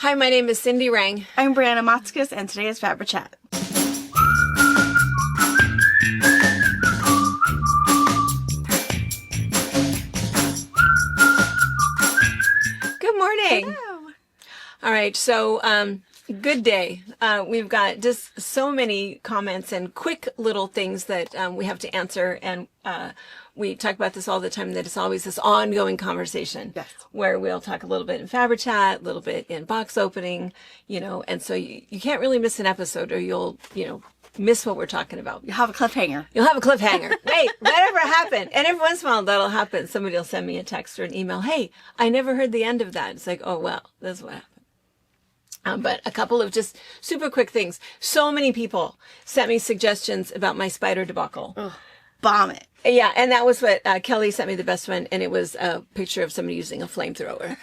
Hi, my name is Cindy Rang. I'm Brianna Motzkus, and today is FabriChat. Good morning. Hello. All right, so good day. We've got just so many comments and quick little things that we have to answer, and we talk about this all the time, that it's always this ongoing conversation. Yes. Where we'll talk a little bit in FabriChat, a little bit in box opening, and so you can't really miss an episode, or you'll, miss what we're talking about. You'll have a cliffhanger. You'll have a cliffhanger. Wait, whatever happened? And every once in a while that'll happen. Somebody will send me a text or an email. Hey, I never heard the end of that. It's like, oh, well, that's what happened. But a couple of just super quick things. So many people sent me suggestions about my spider debacle. Ugh, bomb it. Yeah, and that was what Kelly sent me, the best one, and it was a picture of somebody using a flamethrower.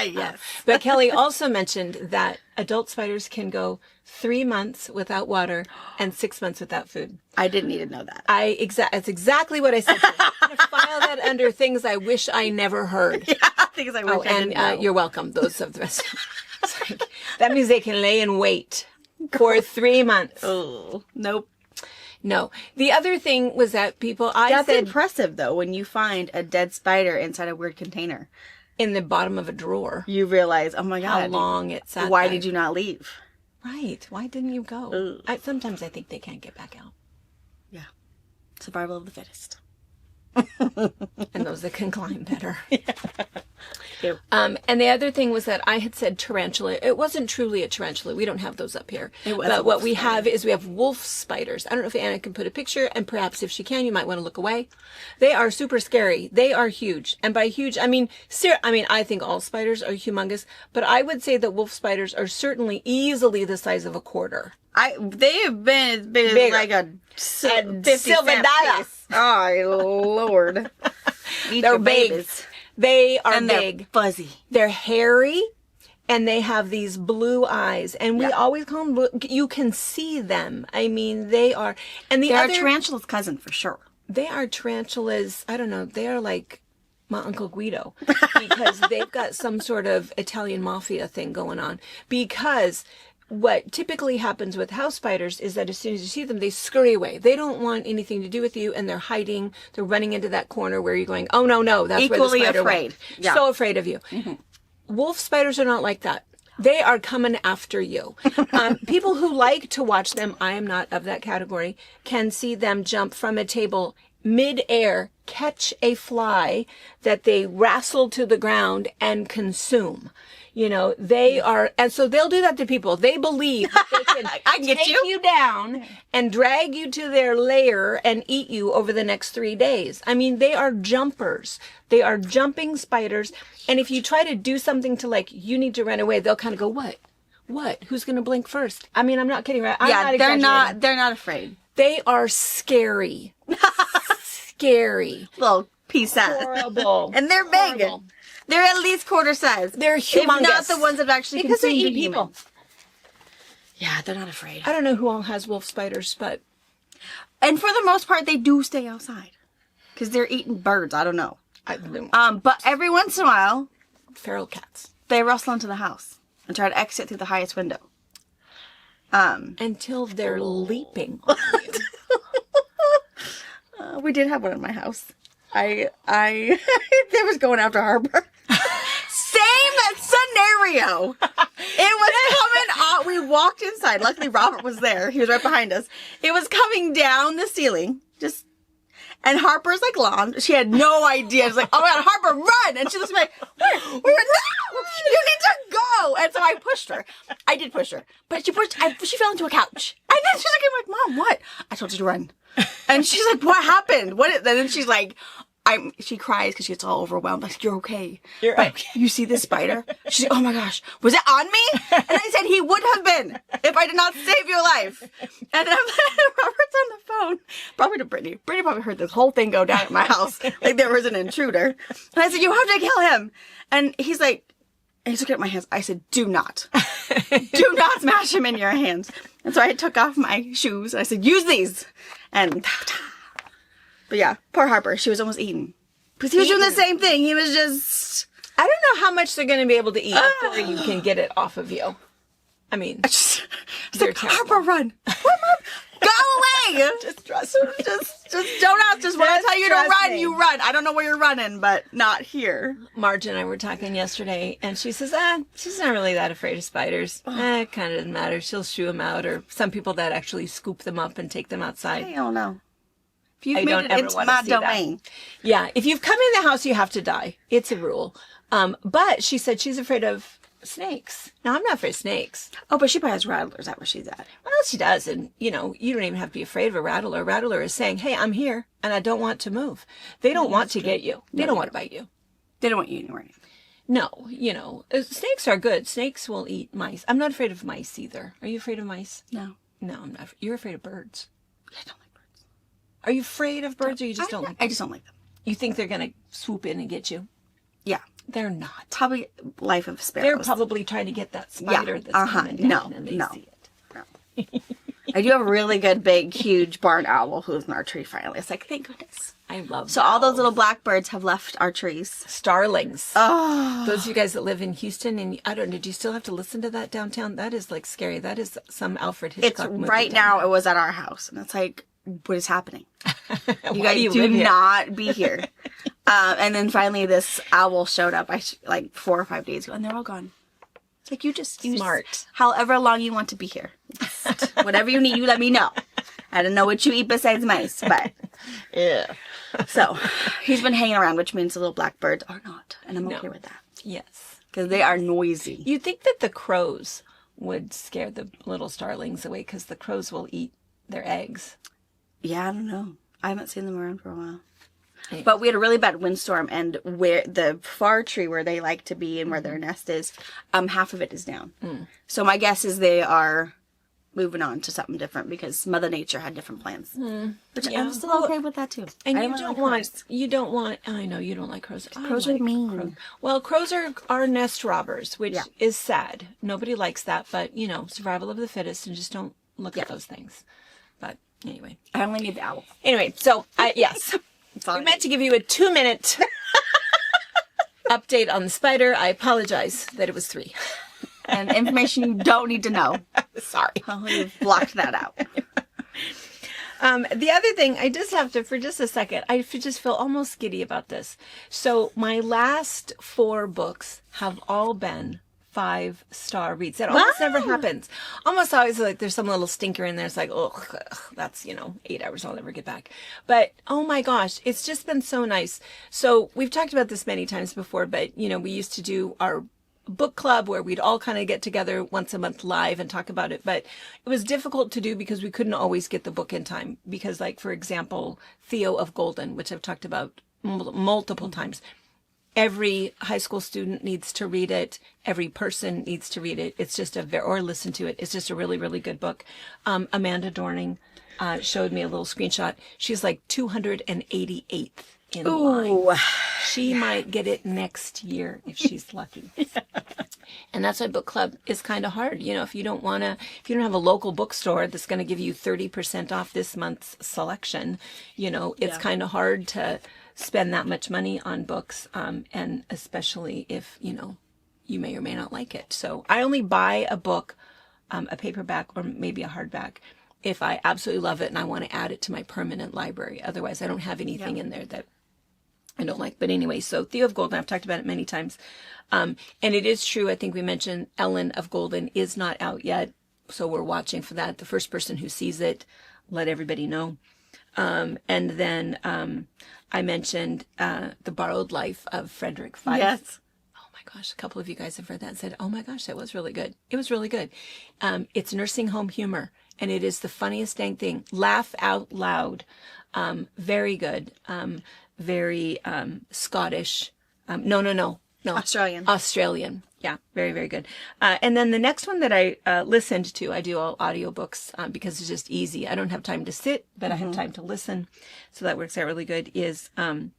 Yes. But Kelly also mentioned that adult spiders can go 3 months without water and 6 months without food. I didn't need to know that. That's exactly what I said. I'm going to file that under things I wish I never heard. Yeah, things I wish I didn't know. You're welcome. Those of the rest. It's like, that means they can lay in wait for 3 months. Oh, nope. No. The other thing was that That's impressive, though, when you find a dead spider inside a weird container. In the bottom of a drawer. You realize, oh my God. How long it sat Why there. did you not leave? Right. Why didn't you go? Sometimes I think they can't get back out. Yeah. Survival of the fittest. And those that can climb better. Yeah. And the other thing was that I had said tarantula. It wasn't truly a tarantula. We don't have those up here. But what we have is we have wolf spiders. I don't know if Anna can put a picture, and perhaps if she can, you might want to look away. They are super scary. They are huge. And by huge, I mean, I think all spiders are humongous, but I would say that wolf spiders are certainly easily the size of a quarter. They have been as big as like a 50 silver cent dollar. piece. Oh, Lord. They're big. Babies. They are and big. They're fuzzy. They're hairy, and they have these blue eyes. And we always call them blue. You can see them. I mean, they are. And They're a tarantula's cousin for sure. They are tarantulas. I don't know. They are like my Uncle Guido, because they've got some sort of Italian mafia thing going on. Because what typically happens with house spiders is that as soon as you see them, they scurry away. They don't want anything to do with you, and they're hiding. They're running into that corner where you're going, oh, no, that's equally where the spider afraid. went. Yeah. So afraid of you. Mm-hmm. Wolf spiders are not like that. They are coming after you. People who like to watch them, I am not of that category, can see them jump from a table mid-air, catch a fly that they wrestle to the ground and consume. They are, and so they'll do that to people. They believe that they can take you down and drag you to their lair and eat you over the next 3 days. I mean, they are jumpers. They are jumping spiders. And if you try to do something to you need to run away, they'll kind of go, what? Who's going to blink first? I mean, I'm not kidding, right? They're not afraid. They are scary. Scary. Little piece out. Horrible. And they're big. Horrible. They're at least quarter size. They're humongous. If not the ones that actually because they consumed eat people. Humans. Yeah, they're not afraid. I don't know who all has wolf spiders, but... And for the most part, they do stay outside. Because they're eating birds. I don't know. But every once in a while... Feral cats. They rustle into the house and try to exit through the highest window. Until they're leaping on you. We did have one in my house. They was going after Harper. Same scenario. It was coming on. We walked inside. Luckily, Robert was there. He was right behind us. It was coming down the ceiling. And Harper's lawn. She had no idea. She's like, oh my God, Harper, run! And she looks like, where? We went, no! You need to go! And so I pushed her. I did push her. But she fell into a couch. And then she's like, Mom, what? I told you to run. And she's like, what happened? And then she's like, she cries because she gets all overwhelmed. Like, you're okay. You're okay. You see this spider? She's like, oh my gosh, was it on me? And I said, he would have been if I did not save your life. And then Robert's on the phone. Probably to Brittany. Brittany probably heard this whole thing go down at my house. Like there was an intruder. And I said, you have to kill him. And he's like, and he's looking at my hands. I said, do not smash him in your hands. And so I took off my shoes. And I said, use these. And but yeah, poor Harper. She was almost eaten. Because he was doing the same thing. He was just I don't know how much they're going to be able to eat before you can get it off of you. I mean, It's you're like, terrible. Harper, run. Go away. Just trust me. Just don't ask. Just when I Just tell you to trust run, me. you run. I don't know where you're running, but not here. Marge and I were talking yesterday, and she says, she's not really that afraid of spiders. It kind of doesn't matter. She'll shoo them out, or some people that actually scoop them up and take them outside. I don't know. If you've I made don't it ever into wanna my see that. domain. Yeah, if you've come in the house, you have to die. It's a rule. But she said she's afraid of snakes. Now, I'm not afraid of snakes. Oh, but she probably has rattlers. That's where she's at. Well, she does. And, you don't even have to be afraid of a rattler. A rattler is saying, hey, I'm here and I don't want to move. They don't want to get you. They don't want to bite you. They don't want you anywhere. No, snakes are good. Snakes will eat mice. I'm not afraid of mice either. Are you afraid of mice? No. No, I'm not. You're afraid of birds. I don't like birds. Are you afraid of birds or you just don't like them? I just don't like them. You think they're going to swoop in and get you? Yeah. They're not. Probably life of sparrows. They're probably trying to get that spider that's coming down and they see it. No. I do have a really good, big, huge barn owl who's in our tree finally. It's like, thank goodness. I love So all those little blackbirds have left our trees. starlings. Oh. Those of you guys that live in Houston, and I don't know, did you still have to listen to that downtown? That is like scary. That is some Alfred It's Hitchcock movie. right now, it was at our house. And it's like, what is happening? You Why guys do do live here? not be here. And then finally this owl showed up like 4 or 5 days ago, and they're all gone. It's like, you just Smart. however long you want to be here. Just whatever you need, you let me know. I don't know what you eat besides mice, but Yeah. so he's been hanging around, which means the little blackbirds are not, and I'm okay with that Yes. because they are noisy. You'd think that the crows would scare the little starlings away because the crows will eat their eggs. Yeah, I don't know. I haven't seen them around for a while. Yeah. But we had a really bad windstorm, and where the far tree where they like to be and where their nest is, half of it is down. So my guess is they are moving on to something different because Mother Nature had different plans. Which Yeah. I'm still okay with that too. And I you really don't like want, crows. I know you don't like crows. I Crows are like mean. crows. Well, crows are nest robbers, which Yeah. is sad. Nobody likes that, but survival of the fittest, and just don't look at those things. But anyway. I only need the owl. Anyway, so yes. all I We meant to give you a 2-minute update on the spider. I apologize that it was 3. And information you don't need to know. Sorry. Oh, you've blocked that out. The other thing, I just have to, for just a second, I just feel almost giddy about this. So my last 4 books have all been 5-star reads. That almost never happens. Almost always like there's some little stinker in there. It's like, ugh, that's, 8 hours I'll never get back. But oh my gosh, it's just been so nice. So we've talked about this many times before, but we used to do our book club where we'd all kind of get together once a month live and talk about it. But it was difficult to do because we couldn't always get the book in time. Because like, for example, Theo of Golden, which I've talked about multiple times. Every high school student needs to read it. Every person needs to read it. It's just or listen to it. It's just a really, really good book. Amanda Dorning showed me a little screenshot. She's like 288th in line. She might get it next year if she's lucky. And that's why book club is kind of hard. If you don't have a local bookstore that's going to give you 30% off this month's selection, it's kind of hard to spend that much money on books, and especially if you may or may not like it. So I only buy a book, a paperback or maybe a hardback, if I absolutely love it and I want to add it to my permanent library. Otherwise, I don't have anything in there that I don't like. But anyway, so Theo of Golden, I've talked about it many times, and it is true. I think we mentioned Ellen of Golden is not out yet, so we're watching for that. The first person who sees it, let everybody know. And then I mentioned The Borrowed Life of Frederick Feist. Yes. Oh my gosh, a couple of you guys have read that and said, oh my gosh, that was really good. It was really good. It's nursing home humor, and it is the funniest dang thing. Laugh out loud. Very good. Very Scottish. No. Australian. Yeah, very, very good. And then the next one that I listened to, I do all audiobooks because it's just easy. I don't have time to sit, but I have time to listen. So that works out really good, is The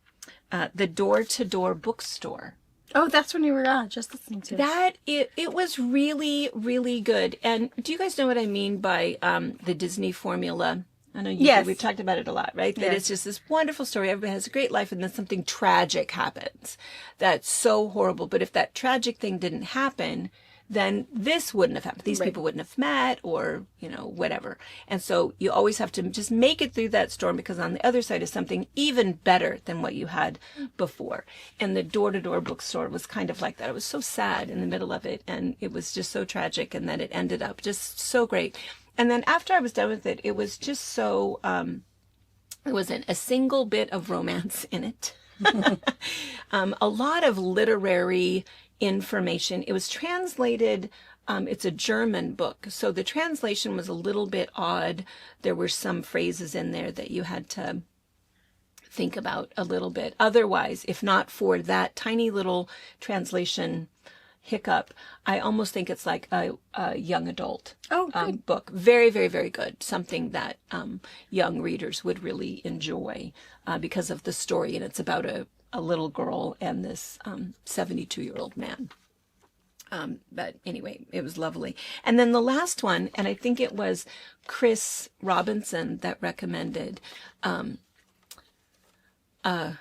Door-to-Door Bookstore. Oh, that's when you were just listening to it. It was really, really good. And do you guys know what I mean by the Disney formula I know Yes. we've talked about it a lot, right? That Yes. it's just this wonderful story. Everybody has a great life, and then something tragic happens. That's so horrible. But if that tragic thing didn't happen, then this wouldn't have happened. These Right. people wouldn't have met, or, whatever. And so you always have to just make it through that storm, because on the other side is something even better than what you had before. And the door-to-door bookstore was kind of like that. It was so sad in the middle of it, and it was just so tragic, and then it ended up just so great. And then after I was done with it, it was just so, there wasn't a single bit of romance in it. A lot of literary information. It was translated, it's a German book, so the translation was a little bit odd. There were some phrases in there that you had to think about a little bit. Otherwise, if not for that tiny little translation hiccup, I almost think it's like a young adult book. Very, very, very good. Something that young readers would really enjoy because of the story. And it's about a little girl and this 72-year-old man. But anyway, it was lovely. And then the last one, and I think it was Chris Robinson that recommended The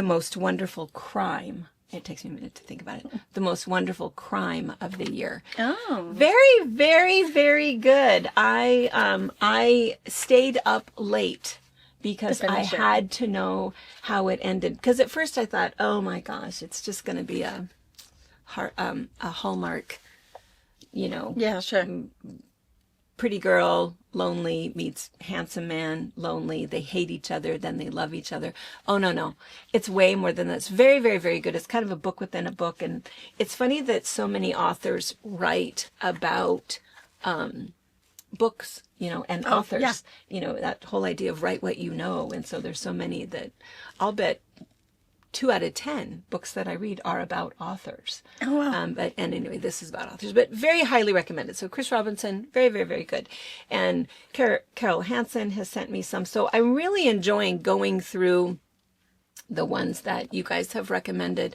Most Wonderful Crime. It takes me a minute to think about it. The Most Wonderful Crime of the Year. Oh. Very, very, very good. I stayed up late because I had to know how it ended. Because at first I thought, oh my gosh, it's just going to be a Hallmark, Yeah, sure. pretty girl, lonely, meets handsome man, lonely. They hate each other, then they love each other. Oh, no. It's way more than that. It's very, very, very good. It's kind of a book within a book. And it's funny that so many authors write about books, and authors, yeah. That whole idea of write what you know. And so there's so many that I'll bet 2 out of 10 books that I read are about authors. Oh, wow. And anyway, this is about authors, but very highly recommended. So Chris Robinson, very, very, very good. And Carol Hansen has sent me some. So I'm really enjoying going through the ones that you guys have recommended.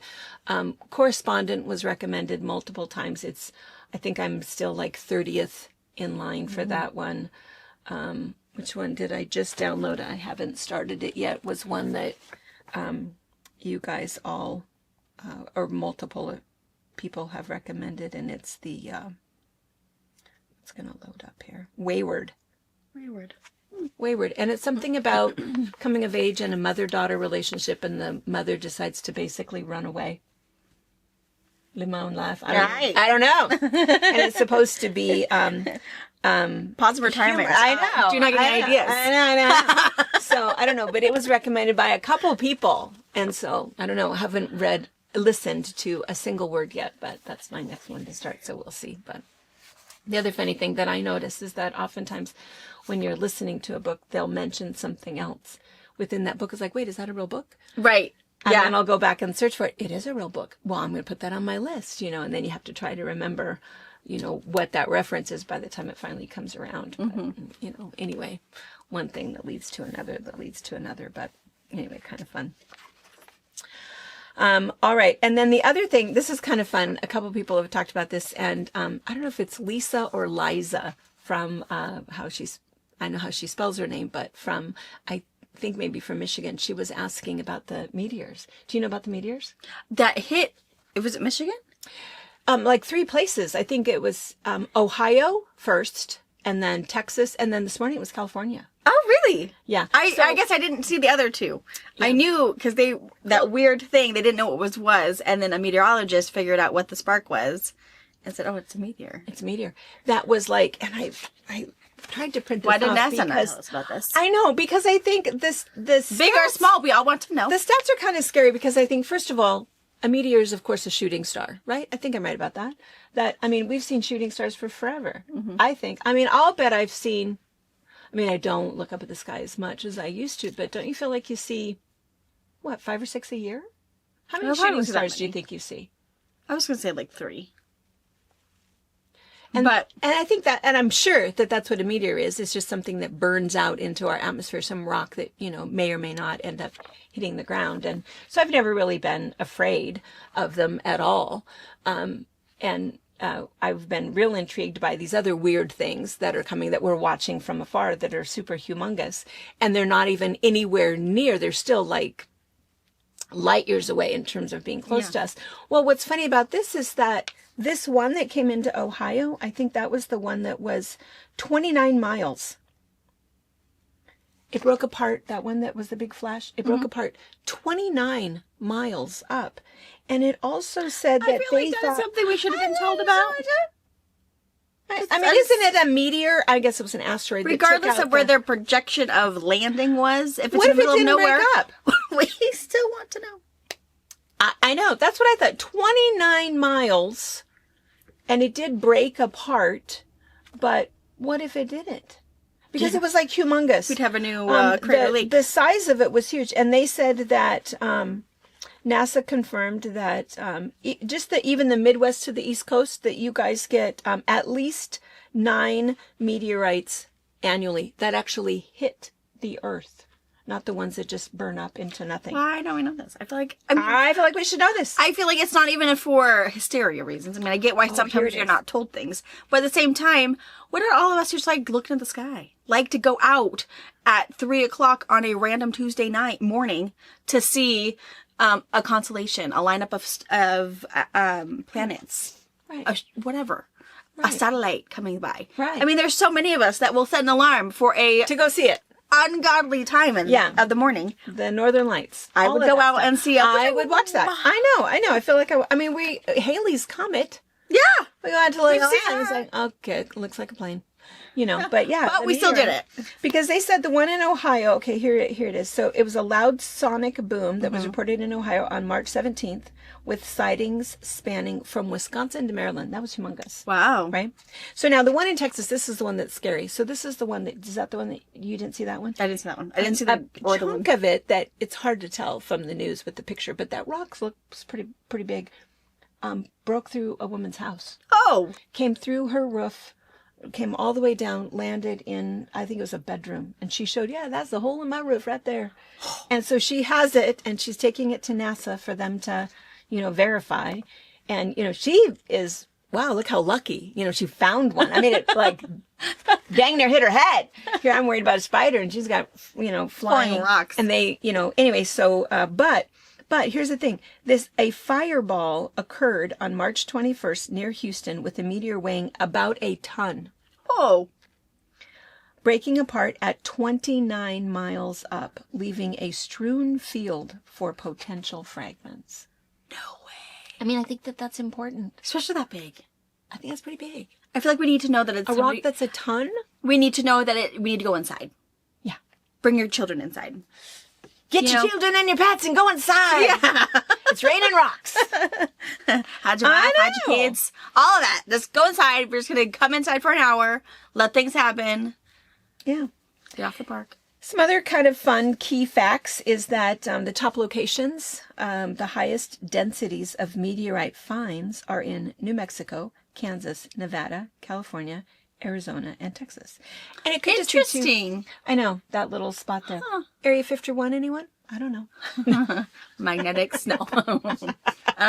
Correspondent was recommended multiple times. I think I'm still like 30th in line for that one. Which one did I just download? I haven't started it yet. Was one that you guys all or multiple people have recommended, and it's the it's gonna load up here. Wayward. And it's something about coming of age and a mother-daughter relationship, and the mother decides to basically run away. Limon laugh. I don't know. And it's supposed to be Positive retirement. I know. Do not get any ideas. I know. So I don't know, but it was recommended by a couple people, and so I don't know. I haven't listened to a single word yet, but that's my next one to start. So we'll see. But the other funny thing that I notice is that oftentimes when you're listening to a book, they'll mention something else within that book. It's like, wait, is that a real book? Right. And Yeah. then I'll go back and search for it. It is a real book. Well, I'm going to put that on my list, and then you have to try to remember, what that reference is by the time it finally comes around. But, anyway, one thing that leads to another, but anyway, kind of fun. All right. And then the other thing, this is kind of fun. A couple people have talked about this, and I don't know if it's Lisa or Liza from I know how she spells her name, but I think maybe from Michigan. She was asking about the meteors. Do you know about the meteors? That hit, was it Michigan? Like 3 places. I think it was Ohio first, and then Texas, and then this morning it was California. Oh, really? Yeah. I guess I didn't see the other 2. Yeah. I knew because that weird thing, they didn't know what was, and then a meteorologist figured out what the spark was and said, oh, it's a meteor. It's a meteor. That was like, and I tried to print this Why didn't off NASA because tell us about this? I know, because I think this Big or small, we all want to know. The stats are kind of scary because I think, first of all, a meteor is, of course, a shooting star, right? I think I'm right about that. We've seen shooting stars for forever, I think. I'll bet I've seen, I don't look up at the sky as much as I used to, but don't you feel like you see, 5 or 6 a year? How many shooting stars do you think you see? I was going to say like 3. And I think that, and I'm sure that that's what a meteor is. It's just something that burns out into our atmosphere, some rock that, may or may not end up hitting the ground. And so I've never really been afraid of them at all. And I've been real intrigued by these other weird things that are coming that we're watching from afar that are super humongous. And they're not even anywhere near. They're still like light years away in terms of being close to us. Well, what's funny about this is that this one that came into Ohio, I think that was the one that was 29 miles. It broke apart, that one that was the big flash. It broke apart 29 miles up. And it also said that I feel like that is something we should have been told about. I mean, isn't it a meteor? I guess it was an asteroid. Regardless of where their projection of landing was, if it's What in the if it middle of didn't nowhere, break up? we still want to know. I know. That's what I thought. 29 miles. And it did break apart. But what if it didn't? Because it was like humongous. We'd have a new crater lake. The size of it was huge. And they said that NASA confirmed that even the Midwest to the East Coast, that you guys get at least 9 meteorites annually that actually hit the Earth. Not the ones that just burn up into nothing. Why don't we know this? I feel like I feel like we should know this. I feel like it's not even for hysteria reasons. I mean, I get why sometimes you're not told things, but at the same time, what are all of us just like looking at the sky? Like to go out at 3:00 on a random Tuesday morning to see a constellation, a lineup of planets, Right. whatever, a satellite coming by. Right. I mean, there's so many of us that will set an alarm for a To go see it. ungodly time of the morning. The Northern Lights. I All would of go that out stuff. and see. I would watch that. I know. I feel like I mean, Halley's Comet. Yeah. We got to look We've at seen it. It's that. like, okay, looks like a plane. You know, but yeah. But the we still did meteor. it. Because they said the one in Ohio, okay, here it is. So it was a loud sonic boom that was reported in Ohio on March 17th with sightings spanning from Wisconsin to Maryland. That was humongous. Wow. Right? So now the one in Texas, this is the one that's scary. So this is the one is that the one that you didn't see that one? I didn't see that one. I didn't see A the chunk of it that it's hard to tell from the news with the picture, but that rock looks pretty big. Broke through a woman's house. Oh. Came through her roof, came all the way down, landed in, I think it was a bedroom. And she showed, that's the hole in my roof right there. And so she has it, and she's taking it to NASA for them to, verify. And, she is, wow, look how lucky. She found one. I mean, it like dang near hit her head. Here I'm worried about a spider, and she's got, flying rocks. And they, anyway, so, But here's the thing. A fireball occurred on March 21st near Houston with a meteor weighing about a ton. Oh. Breaking apart at 29 miles up, leaving a strewn field for potential fragments. No way. I mean, I think that's important. Especially that big. I think that's pretty big. I feel like we need to know that it's A rock that's a ton? We need to know that we need to go inside. Yeah. Bring your children inside. Get your children and your pets and go inside. Yeah. It's raining rocks. Hide your wife, hide your kids. All of that. Just go inside. We're just going to come inside for an hour. Let things happen. Yeah. Get off the park. Some other kind of fun key facts is that the top locations, the highest densities of meteorite finds are in New Mexico, Kansas, Nevada, California, Arizona, and Texas. And it could just be Interesting. I know, that little spot there. Area 51, anyone? I don't know. Magnetics? No. I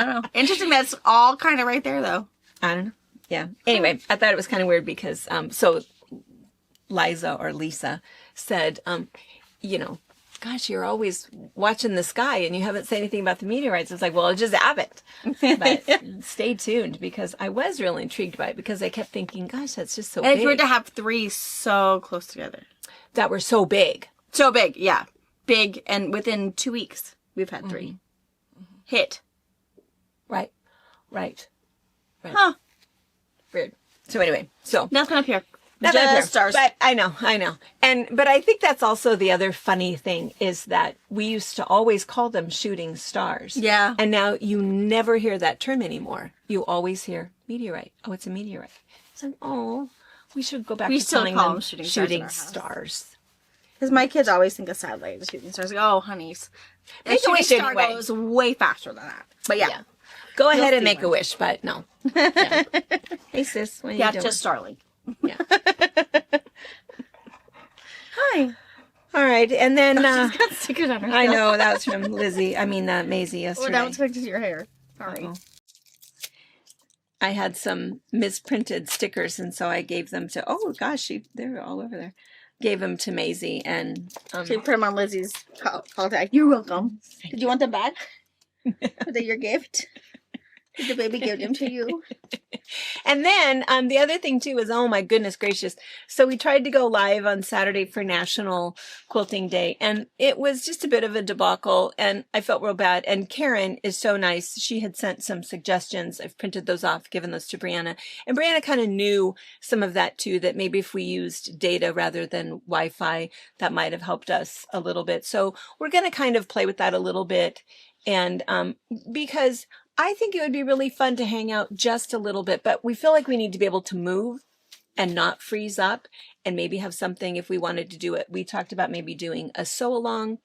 don't know. Interesting that's all kind of right there, though. I don't know. Yeah. Anyway, I thought it was kind of weird because, so Liza or Lisa said, gosh, you're always watching the sky and you haven't said anything about the meteorites. It's like, well, I just haven't. But stay tuned because I was really intrigued by it because I kept thinking, gosh, that's just so big. And it's weird to have 3 so close together. That were so big. So big, yeah. Big, and within 2 weeks, we've had 3. Mm-hmm. Hit. Right. Huh. Weird. So anyway, Nothing up here. Nothing up here. Stars. But I know. But I think that's also the other funny thing is that we used to always call them shooting stars. Yeah. And now you never hear that term anymore. You always hear meteorite. Oh, it's a meteorite. So, we should go back to calling call them them shooting stars. Because my kids always think a satellite is shooting stars. Like, oh, honeys. Make a wish star anyway. goes way faster than that. But yeah. Go ahead and see make a wish, but no. Yeah. Hey, sis. What are you doing? just Starlink. Yeah. Hi. All right. And then, She's got stickers on her. I know, that was from Maisie yesterday. That was connected to your hair. Sorry. I had some misprinted stickers, and so I gave them to, oh gosh, they're all over there. Gave them to Maisie, and She put them on Lizzie's call tag. You're welcome. Did you want them back? Were they your gift? Did the baby give them to you? And then the other thing too is, oh my goodness gracious. So we tried to go live on Saturday for National Quilting Day, and it was just a bit of a debacle, and I felt real bad. And Karen is so nice. She had sent some suggestions. I've printed those off, given those to Brianna. And Brianna kind of knew some of that too, that maybe if we used data rather than Wi-Fi, that might have helped us a little bit. So we're going to kind of play with that a little bit. And because I think it would be really fun to hang out just a little bit, but we feel like we need to be able to move and not freeze up, and maybe have something if we wanted to do it. We talked about maybe doing a sew along,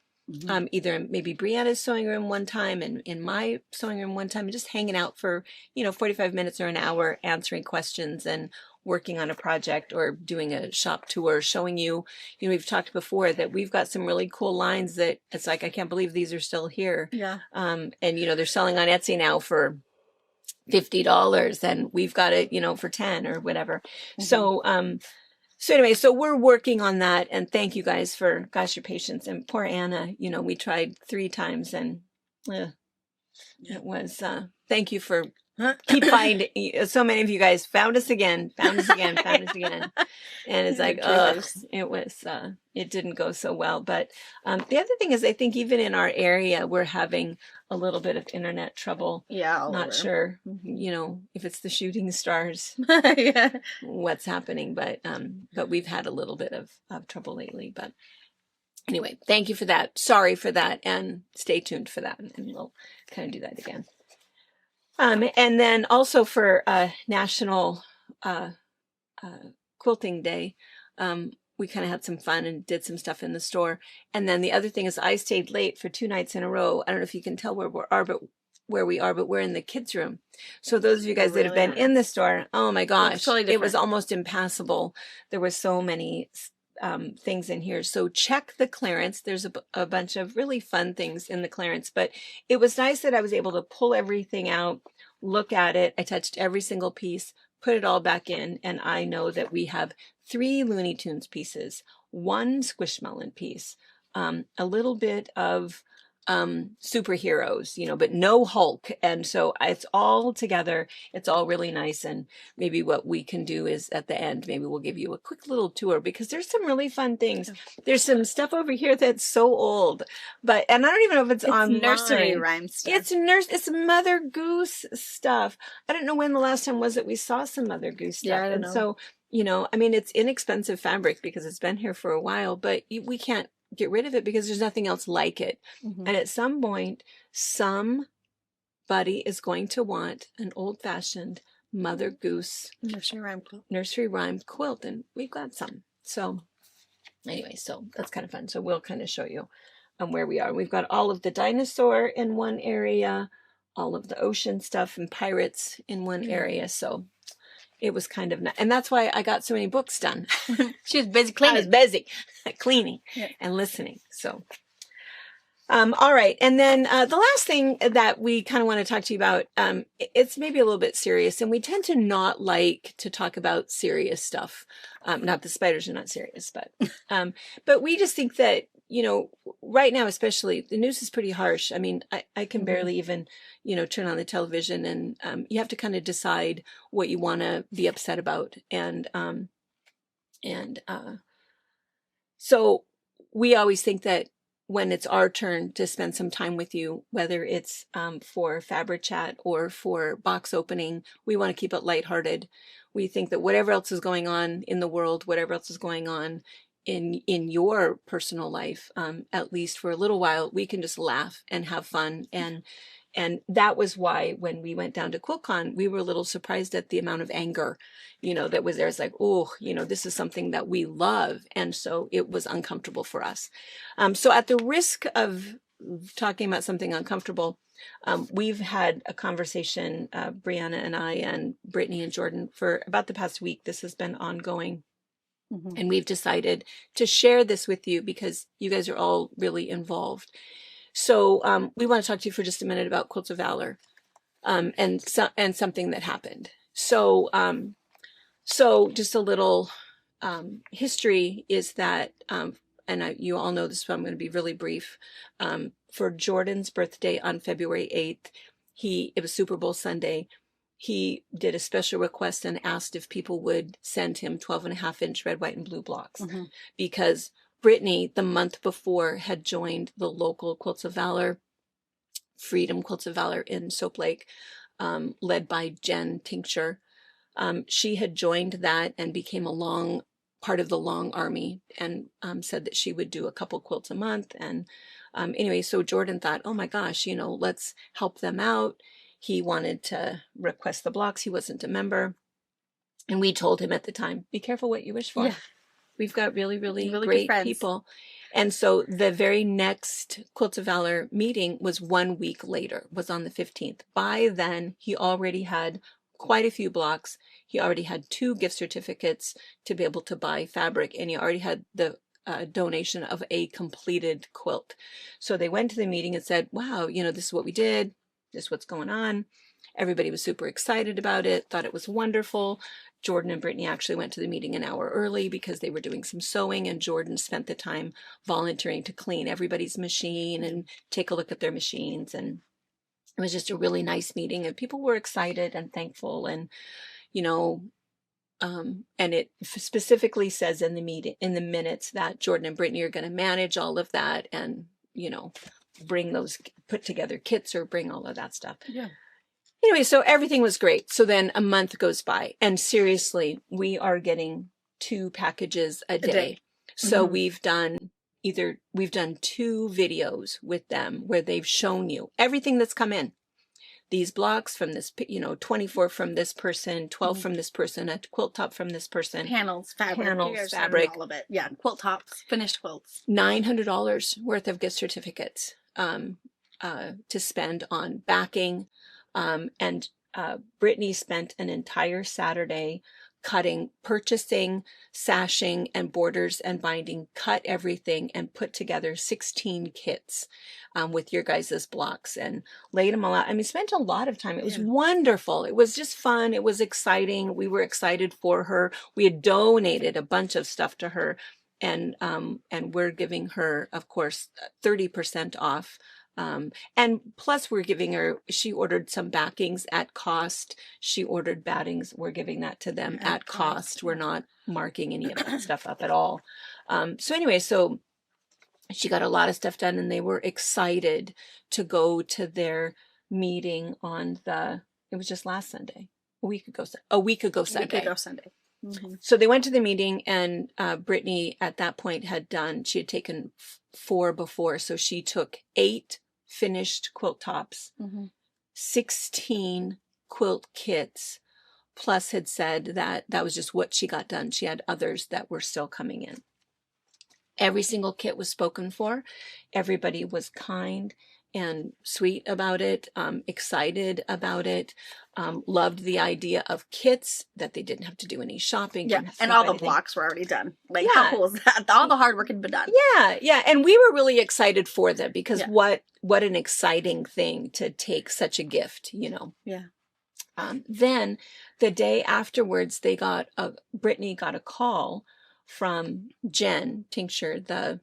either maybe Brianna's sewing room one time and in my sewing room one time, and just hanging out for, 45 minutes or an hour, answering questions and working on a project, or doing a shop tour, showing you, we've talked before that we've got some really cool lines that it's like, I can't believe these are still here. Yeah. And, they're selling on Etsy now for $50, and we've got it, for 10 or whatever. So anyway, so we're working on that, and thank you guys for, gosh, your patience. And poor Anna, we tried 3 times, and it was, thank you for keep finding. So many of you guys found us again. And it's like, it was, it didn't go so well. But the other thing is, I think even in our area, we're having a little bit of internet trouble. Yeah. Not sure, if it's the shooting stars, what's happening, but we've had a little bit of trouble lately. But anyway, thank you for that. Sorry for that, and stay tuned for that, and we'll kind of do that again. And then also for National Quilting Day, we kind of had some fun and did some stuff in the store. And then the other thing is, I stayed late for 2 nights in a row. I don't know if you can tell where we are, but we're in the kids' room. So those of you guys that have been in the store, oh my gosh, it was almost impassable. There were so many things in here. So check the clearance. There's a bunch of really fun things in the clearance, but it was nice that I was able to pull everything out, look at it. I touched every single piece, put it all back in, and I know that we have 3 Looney Tunes pieces, 1 Squishmallow piece, a little bit of superheroes, but no Hulk. And so it's all together. It's all really nice. And maybe what we can do is at the end, maybe we'll give you a quick little tour, because there's some really fun things. There's some stuff over here that's so old, and I don't even know if it's online. Nursery rhyme stuff. It's Mother Goose stuff. I don't know when the last time was that we saw some Mother Goose stuff. Yeah, I don't know. So, it's inexpensive fabric because it's been here for a while, but we can't get rid of it because there's nothing else like it. And at some point, somebody is going to want an old-fashioned Mother Goose nursery rhyme quilt, and we've got some. So anyway, so that's kind of fun. So we'll kind of show you where we are. We've got all of the dinosaur in one area, all of the ocean stuff and pirates in one area. So it was kind of, and that's why I got so many books done. She was busy cleaning. I was busy cleaning and listening. So, all right. And then the last thing that we kind of want to talk to you about, it's maybe a little bit serious, and we tend to not like to talk about serious stuff. Not the spiders are not serious, but we just think that, right now, especially, the news is pretty harsh. I mean, I can barely even, turn on the television, and you have to kind of decide what you want to be upset about. And so we always think that when it's our turn to spend some time with you, whether it's for FabriChat or for box opening, we want to keep it lighthearted. We think that whatever else is going on in the world, whatever else is going on in your personal life, at least for a little while, we can just laugh and have fun. And that was why when we went down to QuiltCon, we were a little surprised at the amount of anger, that was there. It's like, oh, this is something that we love. And so it was uncomfortable for us. So at the risk of talking about something uncomfortable, we've had a conversation, Brianna and I and Brittany and Jordan, for about the past week. This has been ongoing. And we've decided to share this with you because you guys are all really involved. So we want to talk to you for just a minute about Quilts of Valor and something that happened. So, so just a little history is that, you all know this, but I'm going to be really brief. For Jordan's birthday on February 8th, it was Super Bowl Sunday. He did a special request and asked if people would send him 12.5-inch red, white, and blue blocks, because Brittany, the month before, had joined the local Quilts of Valor, Freedom Quilts of Valor in Soap Lake, led by Jen Tincture. She had joined that and became part of the long army, and said that she would do a couple quilts a month. And anyway, so Jordan thought, oh my gosh, let's help them out. He wanted to request the blocks. He wasn't a member. And we told him at the time, be careful what you wish for. Yeah. We've got really, really great people. And so the very next Quilts of Valor meeting was 1 week later, was on the 15th. By then, he already had quite a few blocks. He already had 2 gift certificates to be able to buy fabric, and he already had the donation of a completed quilt. So they went to the meeting and said, wow, this is what we did. This is what's going on. Everybody was super excited about it, thought it was wonderful. Jordan and Brittany actually went to the meeting an hour early because they were doing some sewing, and Jordan spent the time volunteering to clean everybody's machine and take a look at their machines. And it was just a really nice meeting, and people were excited and thankful. And, and it specifically says in the minutes that Jordan and Brittany are going to manage all of that and, bring those put together kits or bring all of that stuff. Yeah. Anyway, so everything was great. So then a month goes by, and seriously, we are getting 2 packages a day. So we've done 2 videos with them where they've shown you everything that's come in. These blocks from this, 24 from this person, 12 from this person, a quilt top from this person. Fabric. All of it. Yeah, quilt tops, finished quilts. $900 worth of gift certificates to spend on backing. And Brittany spent an entire Saturday purchasing, sashing, and borders and binding, cut everything, and put together 16 kits with your guys' blocks and laid them all out. I mean, spent a lot of time. It was wonderful. It was just fun. It was exciting. We were excited for her. We had donated a bunch of stuff to her, and we're giving her, of course, 30% off. And plus we're giving her, she ordered some backings at cost. She ordered battings. We're giving that to them at cost. We're not marking any of that stuff up at all. So anyway, so she got a lot of stuff done, and they were excited to go to their meeting it was just last Sunday, a week ago Sunday. So they went to the meeting, and Brittany at that point she had taken 4 before. So she took 8 finished quilt tops, 16 quilt kits, plus had said that was just what she got done. She had others that were still coming in. Every single kit was spoken for. Everybody was kind and sweet about it, excited about it, loved the idea of kits, that they didn't have to do any shopping. Yeah, and all the blocks were already done. Like, how cool is that? All the hard work had been done. Yeah, and we were really excited for them, because what an exciting thing to take such a gift, Yeah. Then the day afterwards, Brittany got a call from Jen Tincture, the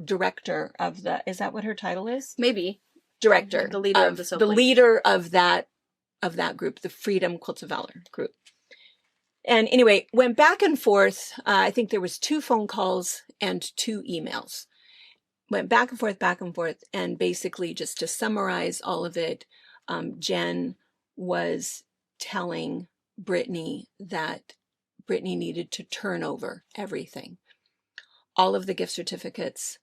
director of is that what her title is? Maybe. Director. The leader of the Soap Lake. Leader of that group, the Freedom Quilts of Valor group. And anyway, went back and forth. I think there was 2 phone calls and 2 emails. Went back and forth. And basically, just to summarize all of it, Jen was telling Brittany that Brittany needed to turn over everything. All of the gift certificates,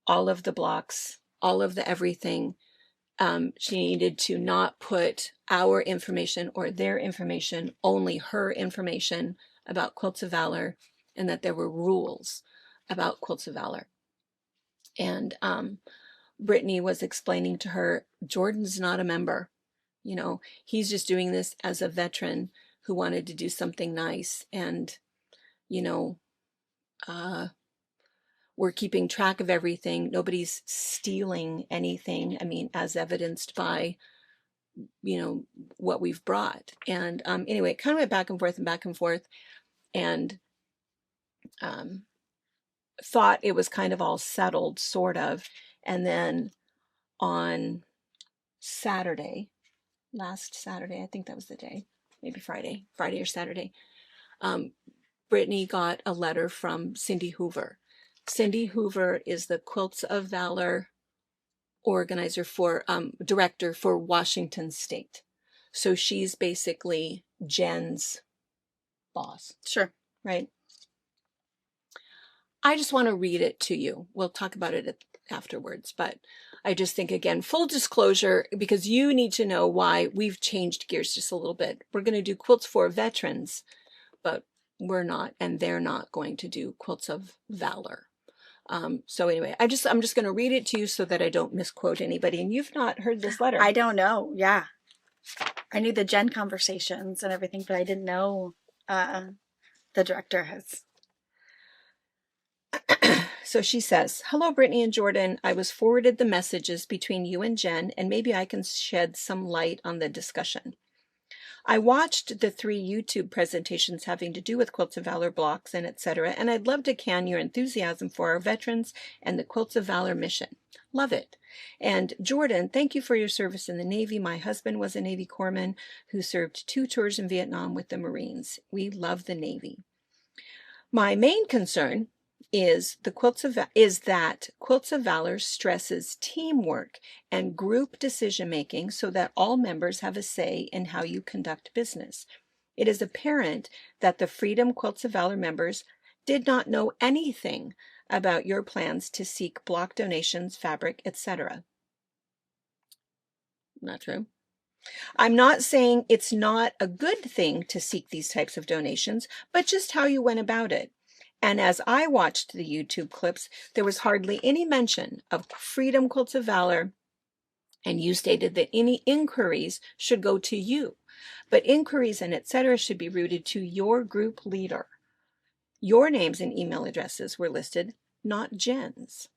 all of the blocks, all of the everything. She needed to not put our information or their information, only her information about Quilts of Valor, and that there were rules about Quilts of Valor. And Brittany was explaining to her, Jordan's not a member. He's just doing this as a veteran who wanted to do something nice. And, we're keeping track of everything. Nobody's stealing anything. I mean, as evidenced by what we've brought. And anyway, it kind of went back and forth and back and forth, and thought it was kind of all settled, sort of. And then on last Saturday, I think that was the day, maybe Friday or Saturday, Brittany got a letter from Cindy Hoover. Cindy Hoover is the Quilts of Valor director for Washington State. So she's basically Jen's boss. Sure. Right? I just want to read it to you. We'll talk about it afterwards, but I just think, again, full disclosure, because you need to know why we've changed gears just a little bit. We're going to do Quilts for Veterans, but we're not, and they're not going to do Quilts of Valor. So anyway, I'm just going to read it to you so that I don't misquote anybody. And you've not heard this letter. I don't know. Yeah. I knew the Jen conversations and everything, but I didn't know the director has. So she says, "Hello, Brittany and Jordan. I was forwarded the messages between you and Jen, and maybe I can shed some light on the discussion. I watched the 3 YouTube presentations having to do with Quilts of Valor blocks and etc., and I'd love to can your enthusiasm for our veterans and the Quilts of Valor mission. Love it. And Jordan, thank you for your service in the Navy. My husband was a Navy corpsman who served 2 tours in Vietnam with the Marines. We love the Navy. My main concern is that Quilts of Valor stresses teamwork and group decision-making so that all members have a say in how you conduct business. It is apparent that the Freedom Quilts of Valor members did not know anything about your plans to seek block donations, fabric, etc. Not true. I'm not saying it's not a good thing to seek these types of donations, but just how you went about it. And as I watched the YouTube clips, there was hardly any mention of Freedom Quilts of Valor, and you stated that any inquiries should go to you, but inquiries and etc. should be routed to your group leader. Your names and email addresses were listed, not Jen's.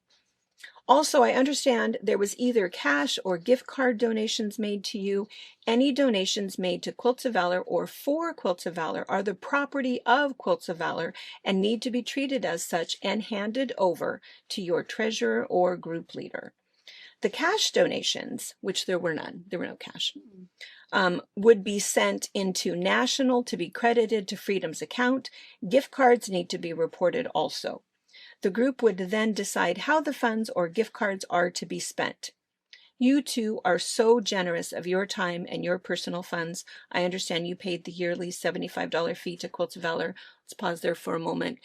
Also, I understand there was either cash or gift card donations made to you. Any donations made to Quilts of Valor or for Quilts of Valor are the property of Quilts of Valor and need to be treated as such and handed over to your treasurer or group leader. The cash donations, which there were none, there were no cash, would be sent into National to be credited to Freedom's account. Gift cards need to be reported also. The group would then decide how the funds or gift cards are to be spent. You two are so generous of your time and your personal funds. I understand you paid the yearly $75 fee to Quilts of Valor. Let's pause there for a moment.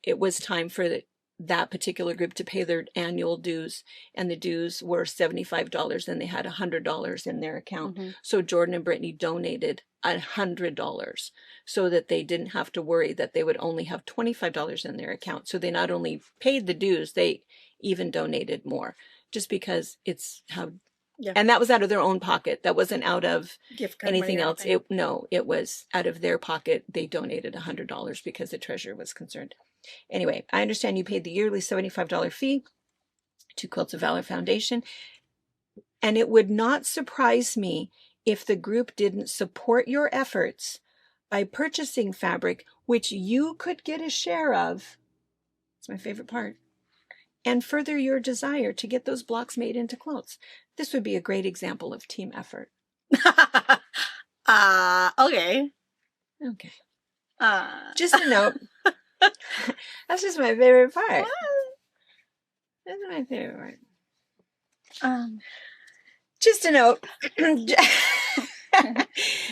It was time for that particular group to pay their annual dues, and the dues were $75 and they had $100 in their account. Mm-hmm. So Jordan and Brittany donated $100 so that they didn't have to worry that they would only have $25 in their account. So they not only paid the dues, they even donated more, just because it's how. Yeah. And that was out of their own pocket. That wasn't out of anything else. It was out of their pocket. They donated $100 because the treasurer was concerned. Anyway, I understand you paid the yearly $75 fee to Quilts of Valor Foundation, and it would not surprise me if the group didn't support your efforts by purchasing fabric which you could get a share of. It's my favorite part. And further your desire to get those blocks made into quilts. This would be a great example of team effort. Okay. Okay. Just a note. That's just my favorite part. What? That's my favorite part. Just a note.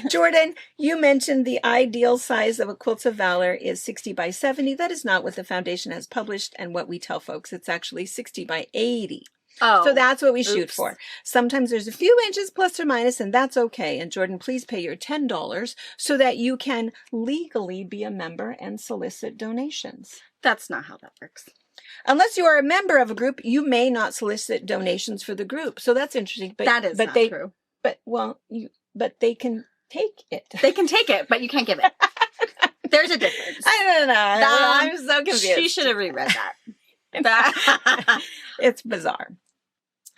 Jordan, you mentioned the ideal size of a Quilts of Valor is 60 by 70. That is not what the foundation has published and what we tell folks. It's actually 60 by 80. Oh, so that's what we shoot for. Sometimes there's a few inches plus or minus, and that's okay. And Jordan, please pay your $10 so that you can legally be a member and solicit donations. That's not how that works. Unless you are a member of a group, you may not solicit donations for the group. So that's interesting. But that is not true. But they can take it. They can take it, but you can't give it. There's a difference. I don't know. I'm so confused. She should have reread that. It's bizarre.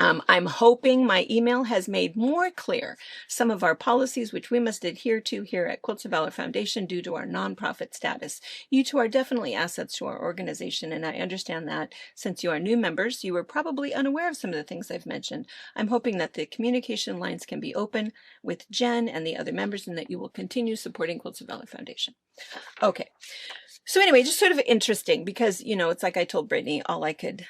I'm hoping my email has made more clear some of our policies which we must adhere to here at Quilts of Valor Foundation due to our nonprofit status. You two are definitely assets to our organization, and I understand that since you are new members, you were probably unaware of some of the things I've mentioned. I'm hoping that the communication lines can be open with Jen and the other members and that you will continue supporting Quilts of Valor Foundation. Okay. So anyway, just sort of interesting because, it's like I told Brittany, all I could,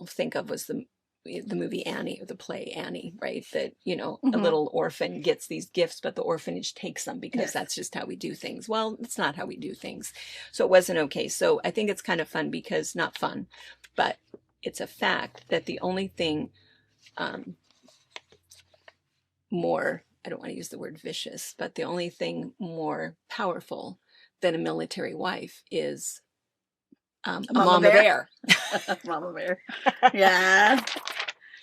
think of was the movie Annie or the play Annie, right? That, a little orphan gets these gifts, but the orphanage takes them because that's just how we do things. Well, it's not how we do things. So it wasn't okay. So I think it's kind of fun because not fun, but it's a fact that the only thing more, I don't want to use the word vicious, but the only thing more powerful than a military wife is a mama bear. Mama bear. Yeah.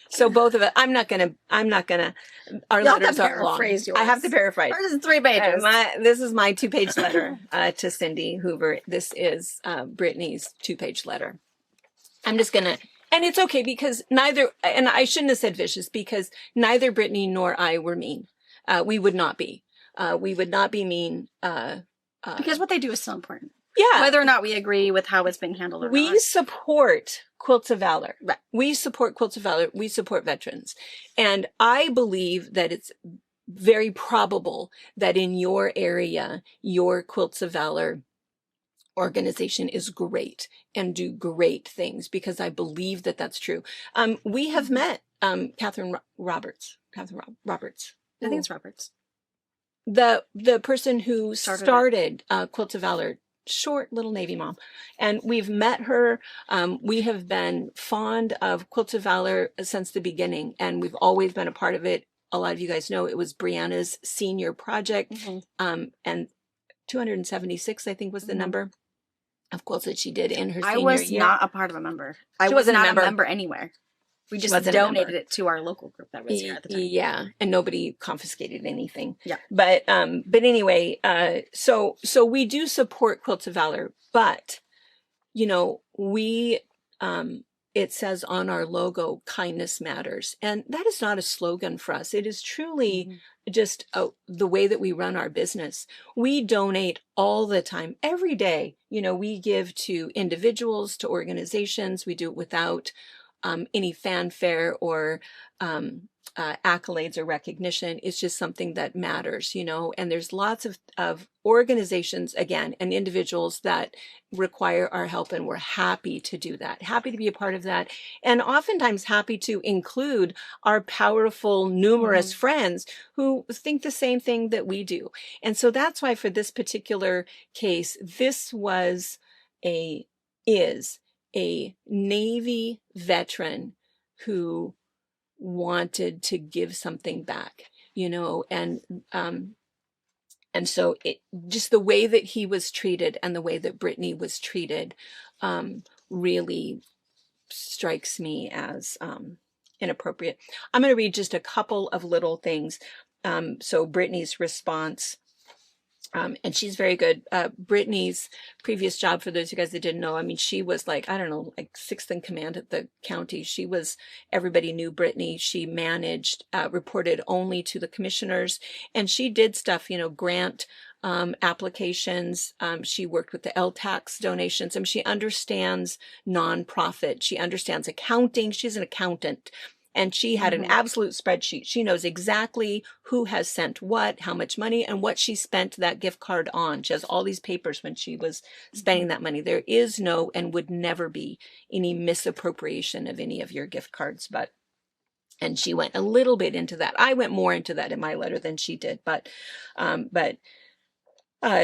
So both of it, I'm not gonna, our You'll letters have to are long. paraphrase yours. I have to paraphrase. Ours is 3 pages. This is my 2-page letter to Cindy Hoover. This is Brittany's 2-page letter. I'm just gonna, and it's okay because neither, and I shouldn't have said vicious because neither Brittany nor I were mean. We would not be. We would not be mean. Because what they do is so important. Yeah. Whether or not we agree with how it's being handled or not. We support Quilts of Valor. Right. We support Quilts of Valor. We support veterans. And I believe that it's very probable that in your area, your Quilts of Valor organization is great and do great things because I believe that that's true. We have met Catherine Roberts. Catherine Roberts. I think it's Roberts. The person who started Quilts of Valor, short little Navy mom, and we've met her. We have been fond of Quilts of Valor since the beginning, and we've always been a part of it. A lot of you guys know it was Brianna's senior project, and 276, I think, was the number of quilts that she did in her senior year. I was not a part of a member. I was not a member anywhere. We just donated it to our local group that was here at the time. Yeah, and nobody confiscated anything. Yeah. But anyway, so we do support Quilts of Valor, but we it says on our logo, kindness matters. And that is not a slogan for us. It is truly just the way that we run our business. We donate all the time, every day. We give to individuals, to organizations. We do it without any fanfare or accolades or recognition. It's just something that matters, and there's lots of organizations, again, and individuals that require our help, and we're happy to do that, happy to be a part of that, and oftentimes happy to include our powerful, numerous friends who think the same thing that we do. And so that's why for this particular case, this was is a Navy veteran who wanted to give something back, and so it just the way that he was treated and the way that Brittany was treated really strikes me as inappropriate. I'm going to read just a couple of little things. So Brittany's response. And she's very good. Brittany's previous job, for those of you guys that didn't know, she was like 6th in command at the county. Everybody knew Brittany. She managed, reported only to the commissioners, and she did stuff, grant applications. She worked with the LTAX donations. She understands nonprofit. She understands accounting. She's an accountant. And she had an absolute spreadsheet. She knows exactly who has sent what, how much money, and what she spent that gift card on. She has all these papers when she was spending that money. There is no and would never be any misappropriation of any of your gift cards. And she went a little bit into that. I went more into that in my letter than she did. But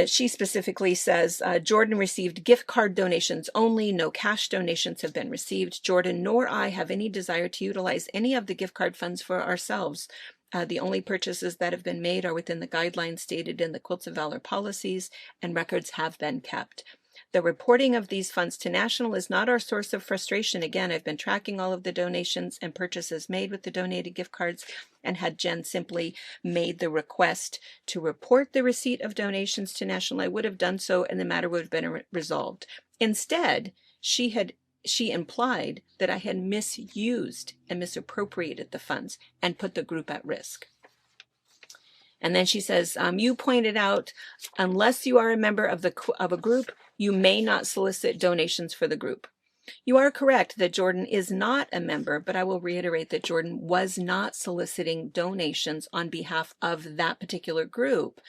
she specifically says, Jordan received gift card donations only. No cash donations have been received. Jordan nor I have any desire to utilize any of the gift card funds for ourselves. The only purchases that have been made are within the guidelines stated in the Quilts of Valor policies, and records have been kept. The reporting of these funds to National is not our source of frustration. Again, I've been tracking all of the donations and purchases made with the donated gift cards, and had Jen simply made the request to report the receipt of donations to National, I would have done so and the matter would have been resolved. Instead, she had she implied that I had misused and misappropriated the funds and put the group at risk. And then she says, you pointed out, unless you are a member of a group, you may not solicit donations for the group. You are correct that Jordan is not a member, but I will reiterate that Jordan was not soliciting donations on behalf of that particular group,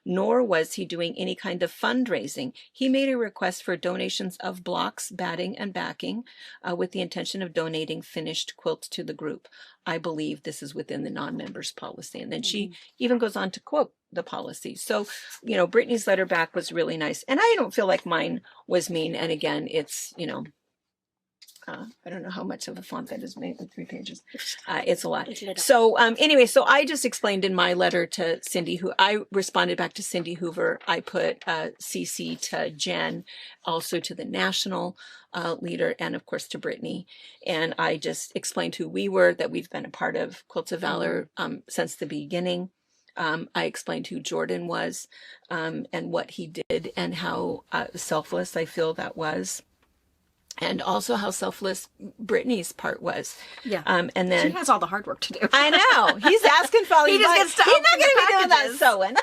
nor was he doing any kind of fundraising. He made a request for donations of blocks, batting, and backing with the intention of donating finished quilts to the group. I believe this is within the non-members policy. And then she even goes on to quote the policy. So, Brittany's letter back was really nice. And I don't feel like mine was mean. And again, it's, I don't know how much of a font that is made with 3 pages. It's a lot. So anyway, so I just explained in my letter to Cindy, who I responded back to Cindy Hoover. I put CC to Jen, also to the national leader, and of course to Brittany. And I just explained who we were, that we've been a part of Quilts of Valor since the beginning. I explained who Jordan was and what he did and how selfless I feel that was. And also how selfless Brittany's part was. Yeah. And then she has all the hard work to do. I know. He's asking for all he just gets to He's not going to be doing that packages. sewing.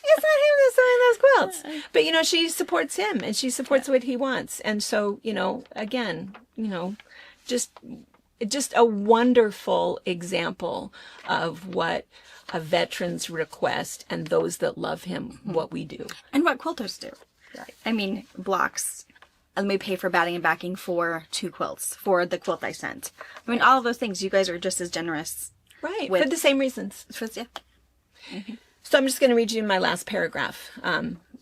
It's not him that's sewing those quilts. But, she supports him and she supports what he wants. And so, again, just a wonderful example of what a veteran's request and those that love him, what we do. And what quilters do. Right. I mean, blocks. And we pay for batting and backing for 2 quilts, for the quilt I sent. I mean, all of those things, you guys are just as generous. Right, for the same reasons. Yeah. So I'm just going to read you my last paragraph,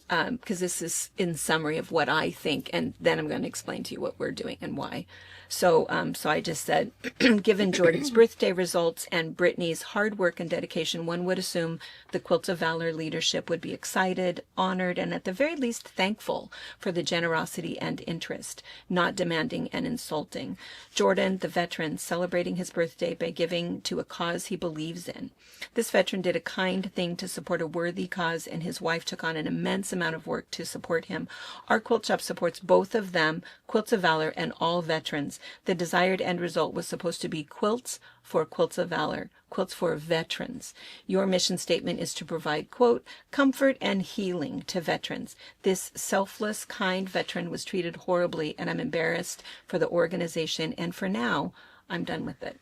because this is in summary of what I think, and then I'm going to explain to you what we're doing and why. So I just said, given Jordan's birthday results and Brittany's hard work and dedication, one would assume the Quilts of Valor leadership would be excited, honored, and at the very least thankful for the generosity and interest, not demanding and insulting. Jordan, the veteran, celebrating his birthday by giving to a cause he believes in. This veteran did a kind thing to support a worthy cause, and his wife took on an immense amount of work to support him. Our quilt shop supports both of them, Quilts of Valor and all veterans. The desired end result was supposed to be quilts for Quilts of Valor, quilts for veterans. Your mission statement is to provide, quote, comfort and healing to veterans. This selfless, kind veteran was treated horribly, and I'm embarrassed for the organization, and for now, I'm done with it.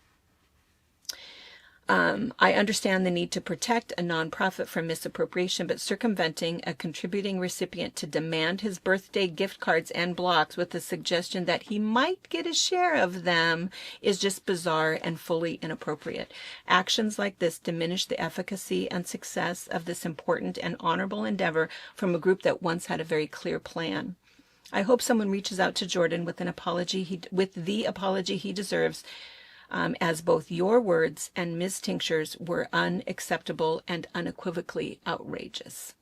I understand the need to protect a nonprofit from misappropriation, but circumventing a contributing recipient to demand his birthday gift cards and blocks with the suggestion that he might get a share of them is just bizarre and fully inappropriate. Actions like this diminish the efficacy and success of this important and honorable endeavor from a group that once had a very clear plan. I hope someone reaches out to Jordan with an apology with the apology he deserves, as both your words and Ms. Tincture's were unacceptable and unequivocally outrageous.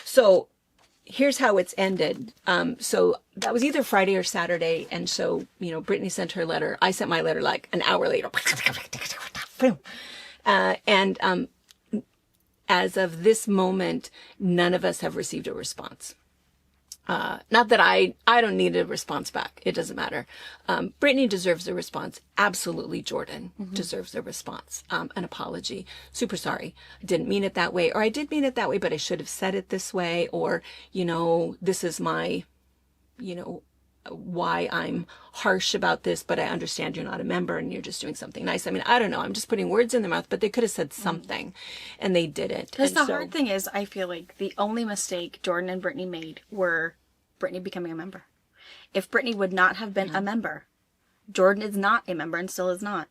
So here's how it's ended. So that was either Friday or Saturday. And so, Brittany sent her letter. I sent my letter like an hour later. And as of this moment, none of us have received a response. Not that I don't need a response back. It doesn't matter. Brittany deserves a response. Absolutely. Jordan deserves a response. An apology. Super sorry. I didn't mean it that way. Or I did mean it that way, but I should have said it this way. Or, this is my, why I'm harsh about this, but I understand you're not a member and you're just doing something nice. I mean, I don't know. I'm just putting words in their mouth, but they could have said something and they didn't. Because the hard thing is, I feel like the only mistake Jordan and Brittany made were Brittany becoming a member. If Brittany would not have been a member, Jordan is not a member and still is not,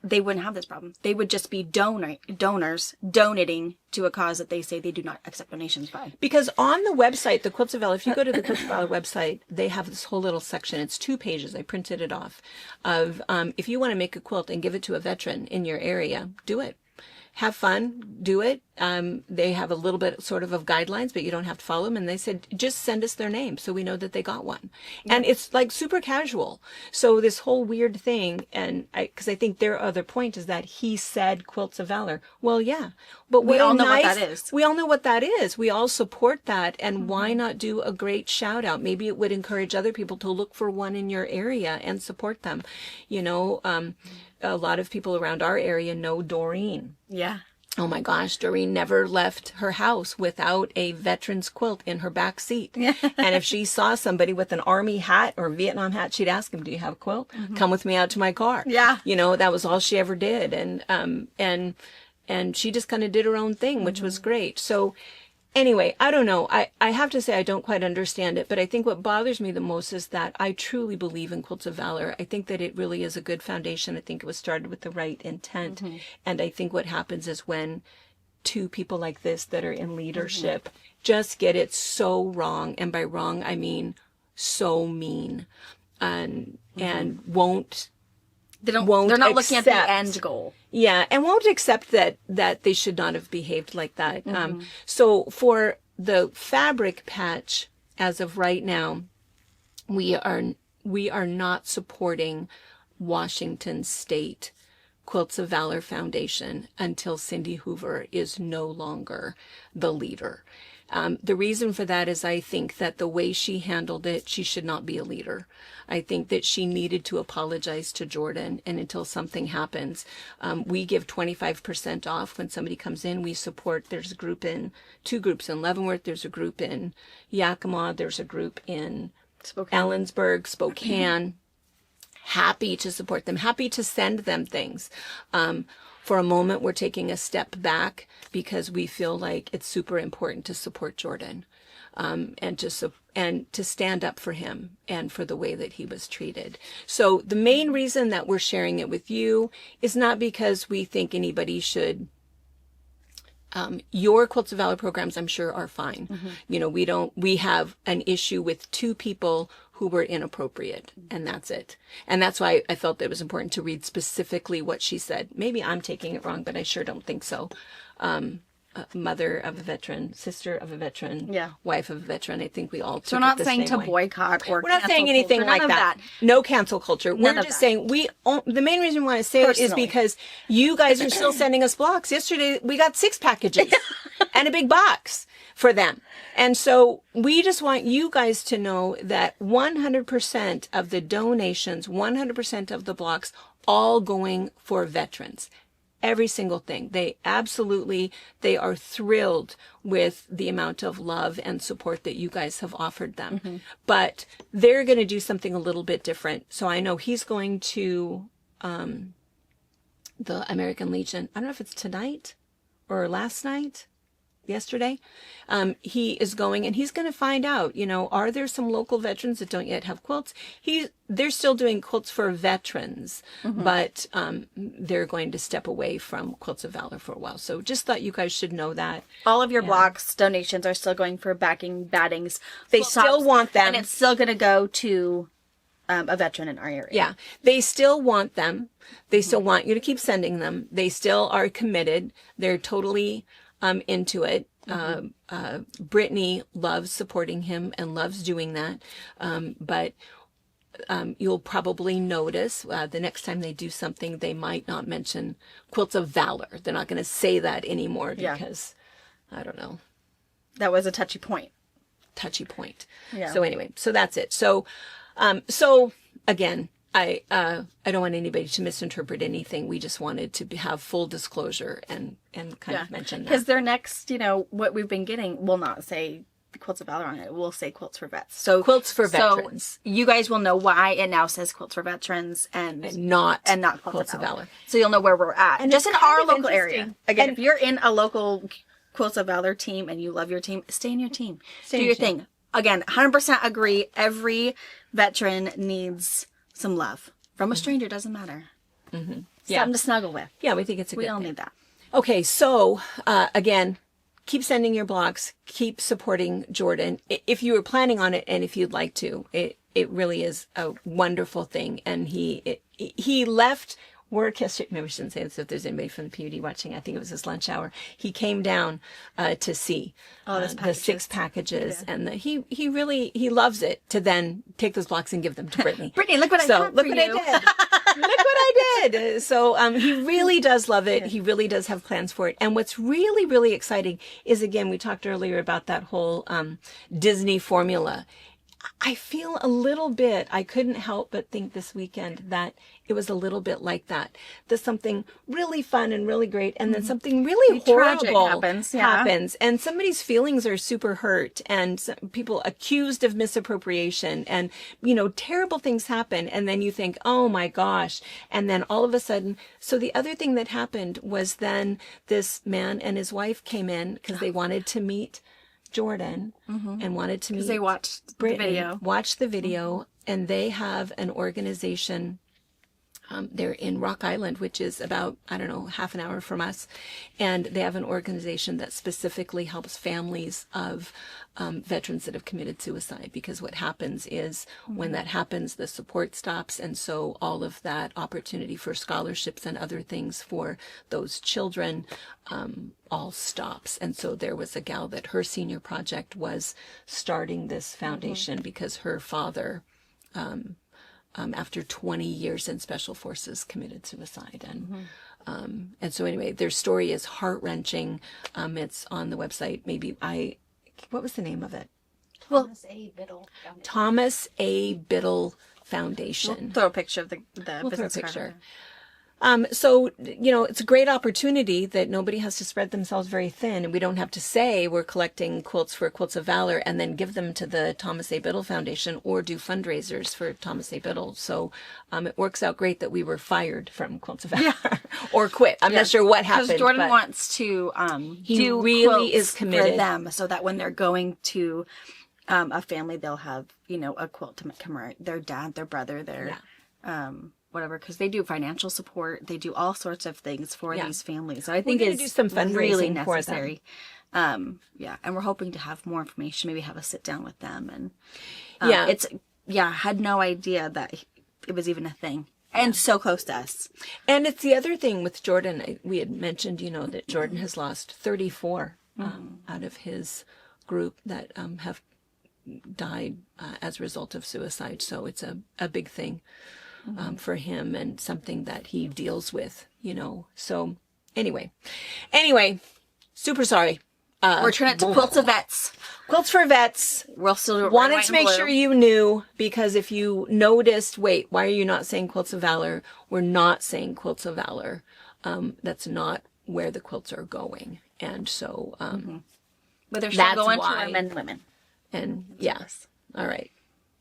they wouldn't have this problem. They would just be donors donating to a cause that they say they do not accept donations by. Because on the website, the Quilts of Valor, if you go to the Quilts of Valor website, they have this whole little section. It's 2 pages. I printed it off of if you want to make a quilt and give it to a veteran in your area, do it. Have fun, do it. They have a little bit sort of guidelines, but you don't have to follow them. And they said, just send us their name so we know that they got one. Yeah. And it's like super casual. So this whole weird thing, and because I think their other point is that he said Quilts of Valor. Well, yeah, but we all know what that is. We all know what that is. We all support that. And why not do a great shout out? Maybe it would encourage other people to look for one in your area and support them. You know, a lot of people around our area know Doreen. Yeah. Oh my gosh, Doreen never left her house without a veteran's quilt in her back seat. Yeah. And if she saw somebody with an army hat or Vietnam hat, she'd ask him, do you have a quilt? Come with me out to my car. Yeah. You know, that was all she ever did. And she just kind of did her own thing, which was great. So anyway, I don't know. I have to say I don't quite understand it, but I think what bothers me the most is that I truly believe in Quilts of Valor. I think that it really is a good foundation. I think it was started with the right intent. And I think what happens is when two people like this that are in leadership just get it so wrong, and by wrong I mean so mean, and won't they're not looking at the end goal. Yeah, and won't accept that they should not have behaved like that. So for the fabric patch, as of right now, we are not supporting Washington State Quilts of Valor Foundation until Cindy Hoover is no longer the leader. The reason for that is I think that the way she handled it, she should not be a leader. I think that she needed to apologize to Jordan, and until something happens, we give 25% off when somebody comes in. We support, there's two groups in Leavenworth, there's a group in Yakima, there's a group in Ellensburg, Spokane. Happy to support them, happy to send them things. For a moment, we're taking a step back because we feel like it's super important to support Jordan, and to stand up for him and for the way that he was treated. So the main reason that we're sharing it with you is not because we think anybody should. Your Quilts of Valor programs, I'm sure, are fine. You know, we have an issue with two people who were inappropriate, and that's it. And that's why I felt that it was important to read specifically what she said. Maybe I'm taking it wrong, but I sure don't think so. Mother of a veteran, sister of a veteran, wife of a veteran. I think we all took it the same way. So we're not saying to boycott or we're not saying anything like that. No cancel culture. We're just saying the main reason we want to say it is because you guys are still sending us blocks. Yesterday we got 6 packages and a big box for them. And so we just want you guys to know that 100% of the donations, 100% of the blocks, all going for veterans. Every single thing. They are thrilled with the amount of love and support that you guys have offered them. But they're going to do something a little bit different. So I know he's going to the American Legion. I don't know if it's tonight or yesterday. He is going, and he's going to find out, you know, are there some local veterans that don't yet have quilts? They're still doing quilts for veterans, but they're going to step away from Quilts of Valor for a while. So just thought you guys should know that. All of your blocks donations are still going for battings. They still want them. And it's still going to go to a veteran in our area. Yeah. They still want them. They still want you to keep sending them. They still are committed. They're totally into it. Brittany loves supporting him and loves doing that. But you'll probably notice the next time they do something, they might not mention Quilts of Valor. They're not going to say that anymore because, I don't know. That was a touchy point. Yeah. So anyway, so that's it. So again, I don't want anybody to misinterpret anything. We just wanted to have full disclosure and kind of mention that. Because their next, you know, what we've been getting will not say Quilts of Valor on it. We'll say Quilts for Vets. So Quilts for Veterans. So you guys will know why it now says Quilts for Veterans and not Quilts of Valor. So you'll know where we're at. And just in our local area. Again, if you're in a local Quilts of Valor team and you love your team, stay in your team. Do your thing. Again, 100% agree. Every veteran needs some love from a stranger. Doesn't matter. Something to snuggle with. Yeah, we think it's a good thing. We all need that. Okay, so again, keep sending your blocks. Keep supporting Jordan if you were planning on it, and if you'd like to. It really is a wonderful thing, and he left work yesterday. Maybe we shouldn't say this if there's anybody from the PUD watching. I think it was his lunch hour. He came down to see the 6 packages, and he really loves it to then take those blocks and give them to Brittany. Brittany, look what I got for you. I did. Look what I did. So he really does love it. He really does have plans for it. And what's really, really exciting is, again, we talked earlier about that whole Disney formula. I feel a little bit, I couldn't help but think this weekend that it was a little bit like that. There's something really fun and really great, and then something really horrible happens, and somebody's feelings are super hurt, and people accused of misappropriation, and, terrible things happen, and then you think, oh my gosh, and then all of a sudden, so the other thing that happened was then this man and his wife came in because they wanted to meet Jordan and wanted to meet because they watched the video, and they have an organization. They're in Rock Island, which is about, half an hour from us. And they have an organization that specifically helps families of veterans that have committed suicide. Because what happens is when that happens, the support stops. And so all of that opportunity for scholarships and other things for those children all stops. And so there was a gal that her senior project was starting this foundation because her father, after 20 years in special forces, committed suicide. And so anyway, their story is heart-wrenching. It's on the website. What was the name of it? Thomas A. Biddle Foundation. Thomas A. Biddle Foundation. We'll throw a picture of the We'll business throw a card. picture. So, it's a great opportunity that nobody has to spread themselves very thin, and we don't have to say we're collecting quilts for Quilts of Valor and then give them to the Thomas A. Biddle Foundation or do fundraisers for Thomas A. Biddle. So it works out great that we were fired from Quilts of Valor or quit. I'm not sure what happened. Because Jordan wants to he do really quilts is committed for them, so that when they're going to a family, they'll have, a quilt to commemorate their dad, their brother, their whatever, because they do financial support. They do all sorts of things for these families. So I think it's do some fundraising really for necessary. And we're hoping to have more information, maybe have a sit down with them. And I had no idea that it was even a thing. And so close to us. And it's the other thing with Jordan. We had mentioned, that Jordan has lost 34 out of his group that have died as a result of suicide. So it's a big thing. For him and something that he deals with, So anyway, super sorry. We're turning it to Quilts of Vets. Quilts for Vets. We'll still do it. Wanted to make sure you knew, because if you noticed, wait, why are you not saying Quilts of Valor? We're not saying Quilts of Valor. That's not where the quilts are going. And so, but they're still going to our men and women. And yes. All right.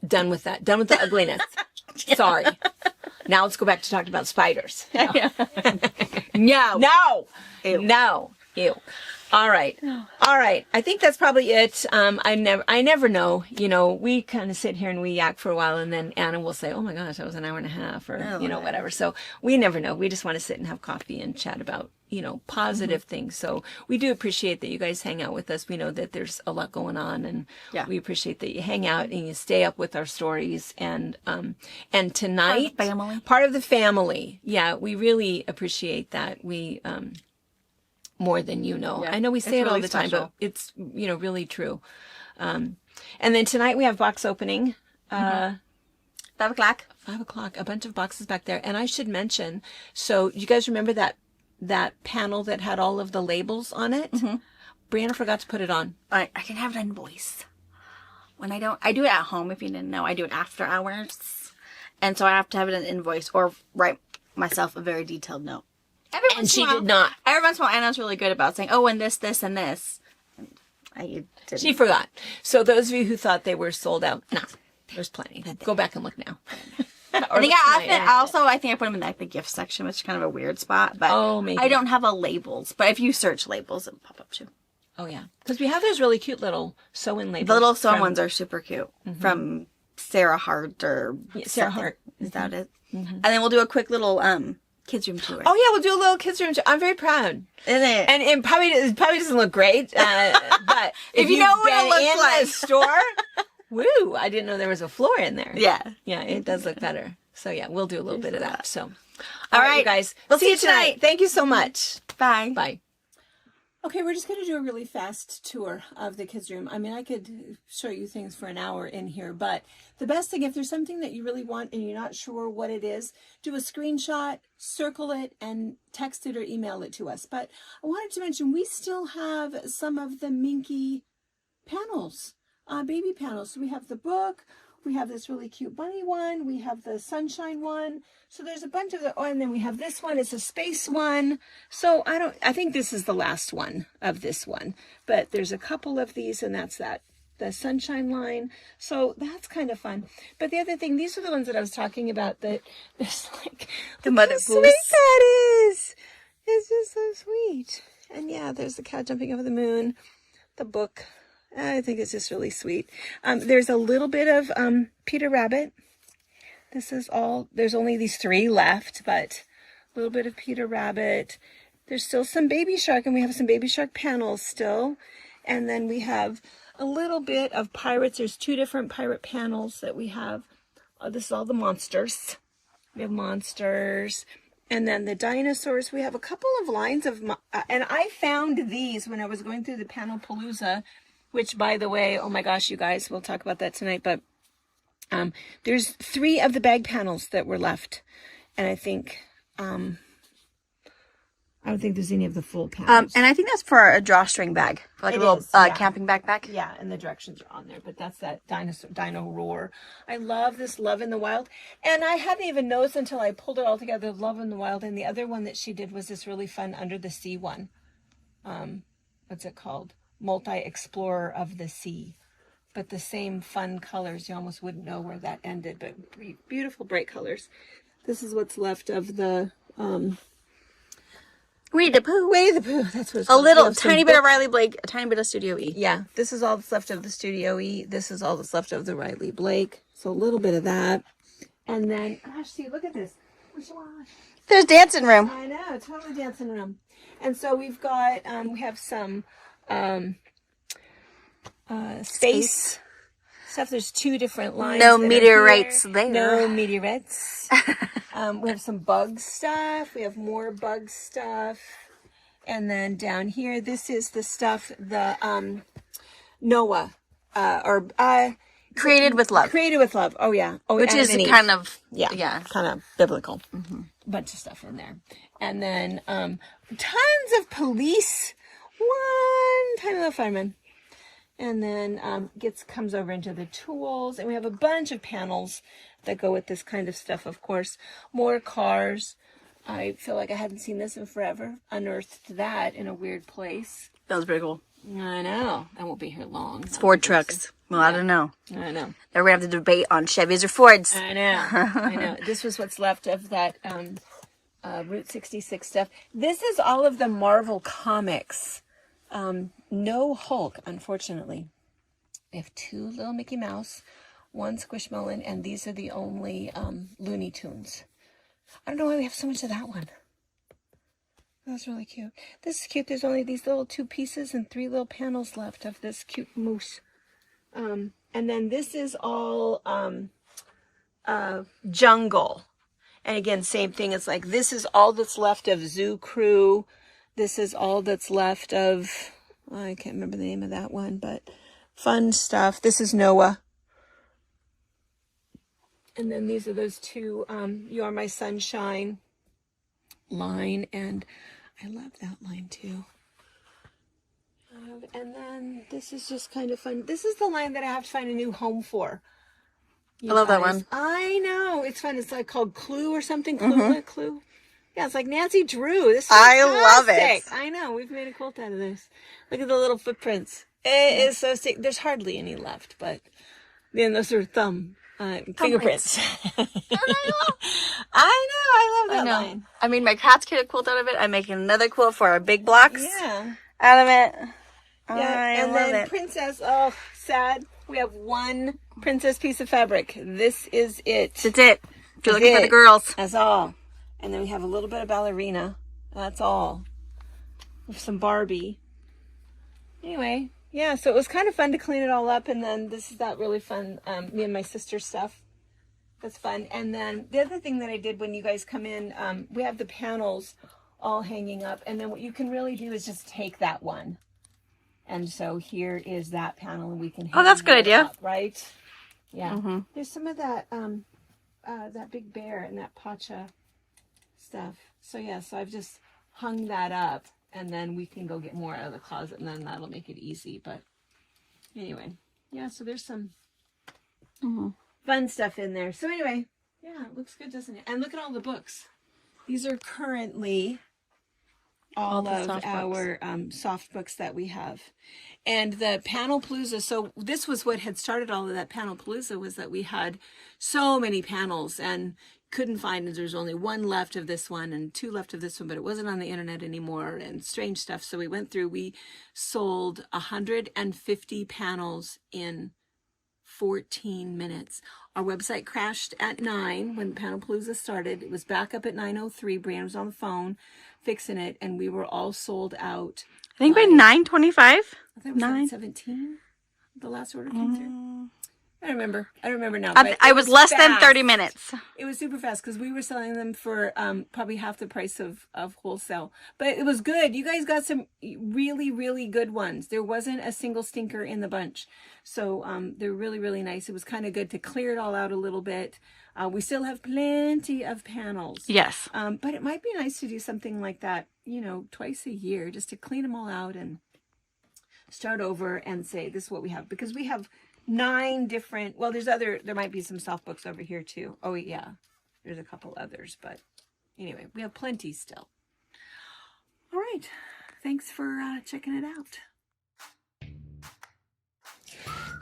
Done with that. Done with the ugliness. Sorry. Now let's go back to talking about spiders. No. No. Ew. All right. I think that's probably it. I never know. We kind of sit here and we yak for a while, and then Anna will say, "Oh my gosh, that was an hour and a half," or whatever. So we never know. We just want to sit and have coffee and chat about positive things. So we do appreciate that you guys hang out with us. We know that there's a lot going on, and we appreciate that you hang out and you stay up with our stories. And tonight, part of the family. Yeah, we really appreciate that. We more than I know we say it all the time, but it's really true. And then tonight we have box opening. 5 o'clock. 5 o'clock. A bunch of boxes back there. And I should mention, so you guys remember that panel that had all of the labels on it? Brianna forgot to put it on. I can have it in voice. When I do it at home. If you didn't know, I do it after hours, and so I have to have it in voice or write myself a very detailed note. And she did not. Every once in a while, Anna's really good about saying, "Oh, and this, and this." And I didn't. She forgot. So those of you who thought they were sold out, no, there's plenty. Go back and look now. I think I put them in the gift section, which is kind of a weird spot. But maybe. I don't have a labels. But if you search labels, it'll pop up too. Oh yeah, because we have those really cute little sew-in labels. The little sew-in ones are super cute from Sarah Hart or Sarah Hart. Is that it? And then we'll do a quick little kids room tour. Oh yeah, we'll do a little kids room tour. I'm very proud. Isn't it? And it probably doesn't look great, but if you know what it looks in like. the store, woo! I didn't know there was a floor in there. Yeah, it does look better. So yeah, we'll do a little bit of that. So, All right, you guys. We'll see you tonight. Thank you so much. Bye. Bye. Okay, we're just going to do a really fast tour of the kids' room. I mean, I could show you things for an hour in here, but the best thing, if there's something that you really want and you're not sure what it is, do a screenshot, circle it, and text it or email it to us. But I wanted to mention, we still have some of the Minky panels, baby panels. So we have the book, we have this really cute bunny one, we have the sunshine one. So there's a bunch of the, oh, and then we have this one, it's a space one. So I think this is the last one of this one, but there's a couple of these, and that's the sunshine line. So that's kind of fun. But the other thing, these are the ones that I was talking about, that there's like, The mother sweet goose. that is. It's just so sweet. And yeah, there's the cat jumping over the moon, the book. I think it's just really sweet. There's a little bit of Peter Rabbit. This is all, there's only these 3 left, but a little bit of Peter Rabbit. There's still some Baby Shark, and we have some Baby Shark panels still. And then we have a little bit of pirates. There's 2 different pirate panels that we have. This is all the monsters. We have monsters. And then the dinosaurs. We have a couple of lines of, and I found these when I was going through the Panel Palooza, which, by the way, oh my gosh, you guys, we'll talk about that tonight, but there's 3 of the bag panels that were left, and I think I don't think there's any of the full panels. And I think that's for a drawstring bag, for like It a little is, yeah. camping backpack. Yeah, and the directions are on there, but that's that dino roar. I love this Love in the Wild, and I hadn't even noticed until I pulled it all together, Love in the Wild, and the other one that she did was this really fun Under the Sea one. What's it called? Multi-Explorer of the Sea. But the same fun colors. You almost wouldn't know where that ended, but beautiful bright colors. This is what's left of the Winnie the Pooh. Winnie the Pooh. That's what it's A called. little We have some tiny bit of books. Riley Blake, a tiny bit of Studio E. Yeah, this is all that's left of the Studio E. This is all that's left of the Riley Blake. So a little bit of that. And then, gosh, see, look at this. There's dancing room. I know, totally dancing room. And so we've got, we have some space stuff. There's 2 different lines. No that are meteorites here. there. No meteorites. We have some bug stuff. We have more bug stuff. And then down here, this is the stuff, the Noah, Created with love. Created with Love. Oh, yeah. Oh, Which Adam is and Eve. kind of, Yeah, kind of biblical. Bunch of stuff in there. And then tons of police. One tiny little fireman. And then comes over into the tools. And we have a bunch of panels that go with this kind of stuff, of course. More cars. I feel like I hadn't seen this in forever. Unearthed that in a weird place. That was pretty cool. I know. I won't be here long. It's Ford trucks. Well, I don't know. I know. Now we're going to have to debate on Chevys or Fords. I know. I know. This was what's left of that Route 66 stuff. This is all of the Marvel comics. No Hulk, unfortunately. We have 2 little Mickey Mouse, 1 Squishmallow, and these are the only Looney Tunes. I don't know why we have so much of that one. That's really cute. This is cute. There's only these little 2 pieces and 3 little panels left of this cute moose. And then this is all jungle. And again, same thing. It's like, this is all that's left of Zoo Crew. This is all that's left of, I can't remember the name of that one, but fun stuff. This is Noah. And then these are those 2, You Are My Sunshine line. And I love that line too. And then this is just kind of fun. This is the line that I have to find a new home for. I love that one. I know. It's fun. It's like called Clue or something. Clue. Yeah, it's like Nancy Drew. This is I love it. fantastic. I know. We've made a quilt out of this. Look at the little footprints. It is so sick. There's hardly any left, but then those are fingerprints. I know. I love that line. I mean, my cats get a quilt out of it. I'm making another quilt for our big blocks Yeah. out of it. Yeah. And love then it. Princess. Oh, sad. We have 1 princess piece of fabric. This is it. That's it. If you're That's looking for it. the girls. That's all. And then we have a little bit of ballerina. That's all. With some Barbie. Anyway, yeah, so it was kind of fun to clean it all up. And then this is that really fun, me and my sister stuff. That's fun. And then the other thing that I did when you guys come in, we have the panels all hanging up. And then what you can really do is just take that one. And so here is that panel, and we can hang that's a good it idea. up, right? Yeah. There's some of that that big bear and that pacha stuff. So yeah, so I've just hung that up, and then we can go get more out of the closet, and then that'll make it easy. But anyway, yeah, so there's some fun stuff in there. So anyway, yeah, it looks good, doesn't it? And look at all the books. These are currently all of our soft books that we have. And the Panel Palooza, so this was what had started all of that Panel Palooza, was that we had so many panels and couldn't find, there's only one left of this one and two left of this one, but it wasn't on the internet anymore and strange stuff. So we went through, we sold 150 panels in 14 minutes. Our website crashed at 9 when Panel Palooza started. It was back up at 9:03. Brianna was on the phone fixing it, and we were all sold out. I think by 9:25. I thought it was 9:17. The last order came through. I remember now. But I it was less than fast. 30 minutes. It was super fast because we were selling them for probably half the price of wholesale. But it was good. You guys got some really, really good ones. There wasn't a single stinker in the bunch. So they're really, really nice. It was kind of good to clear it all out a little bit. We still have plenty of panels. Yes. But it might be nice to do something like that, twice a year, just to clean them all out and start over and say, this is what we have. Because we have 9 different, well, there might be some soft books over here too. Oh yeah, there's a couple others, but anyway, we have plenty still. All right, thanks for checking it out.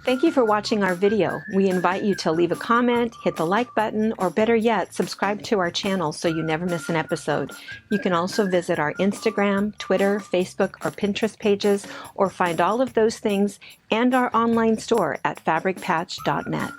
Thank you for watching our video. We invite you to leave a comment, hit the like button, or better yet, subscribe to our channel so you never miss an episode. You can also visit our Instagram, Twitter, Facebook, or Pinterest pages, or find all of those things and our online store at fabricpatch.net.